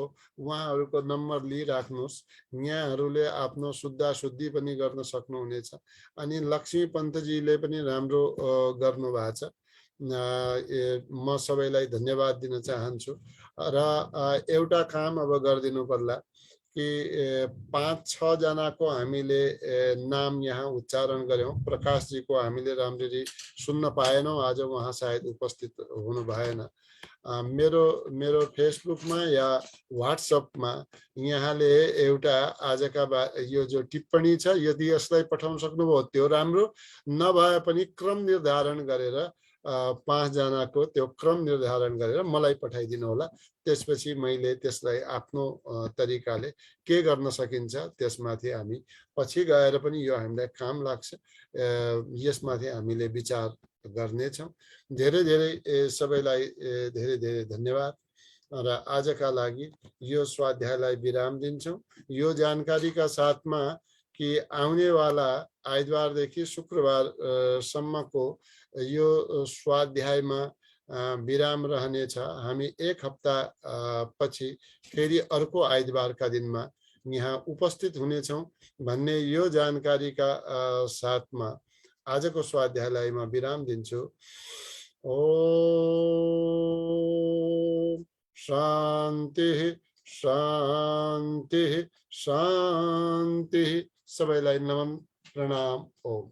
उहाँहरूको नम्बर लिइराख्नुहोस्। यहाँहरूले आफ्नो शुद्धि पनि गर्न सक्नुहुनेछ। अनि लक्ष्मी पन्तजीले पनि राम्रो गर्नु भएको छ। म सबैलाई धन्यवाद दिन चाहन्छु। र एउटा काम अब गरिदिनु पर्ला कि 5-6 जनाको हामीले नाम यहाँ उच्चारण गर्यौं। प्रकाशजीको हामीले राम्ररी सुन्न पाएनौं, आज उहाँ सायद उपस्थित हुनु भएन। मेरो फेसबुकमा या व्हाट्सएपमा यहाँले एउटा आजका यो जो टिप्पणी छ यदि यसलाई पठाउन सक्नुभयो त्यो राम्रो, नभए पनि क्रम निर्धारण गरेर 5 जनाको त्यो क्रम निर्धारण गरेर मलाई पठाइदिनु होला। त्यसपछि मैले त्यसलाई आफ्नो तरिकाले के गर्न सकिन्छ त्यसमाथि हामी पछि गएर पनि यो हामीलाई काम लाग्छ, यसमाथि हामीले विचार गर्नेछौं। धेरै धेरै सबैलाई धेरै धेरै धन्यवाद। र आजका लागि यो स्वाध्यायलाई विराम दिन्छौं। यो जानकारीका साथमा कि आउनेवाला आइतबारदेखि शुक्रबार सम्मको यो स्वाध्यायमा विराम रहनेछ। हामी एक हप्ता पछि फेरि अर्को आइतबारका दिनमा यहाँ उपस्थित हुनेछौं भन्ने यो जानकारीका साथमा आजको स्वाध्यायलाई म विराम दिन्छु। ओम शान्ति शान्ति शान्ति। सबैलाई नमन प्रणाम। ओम।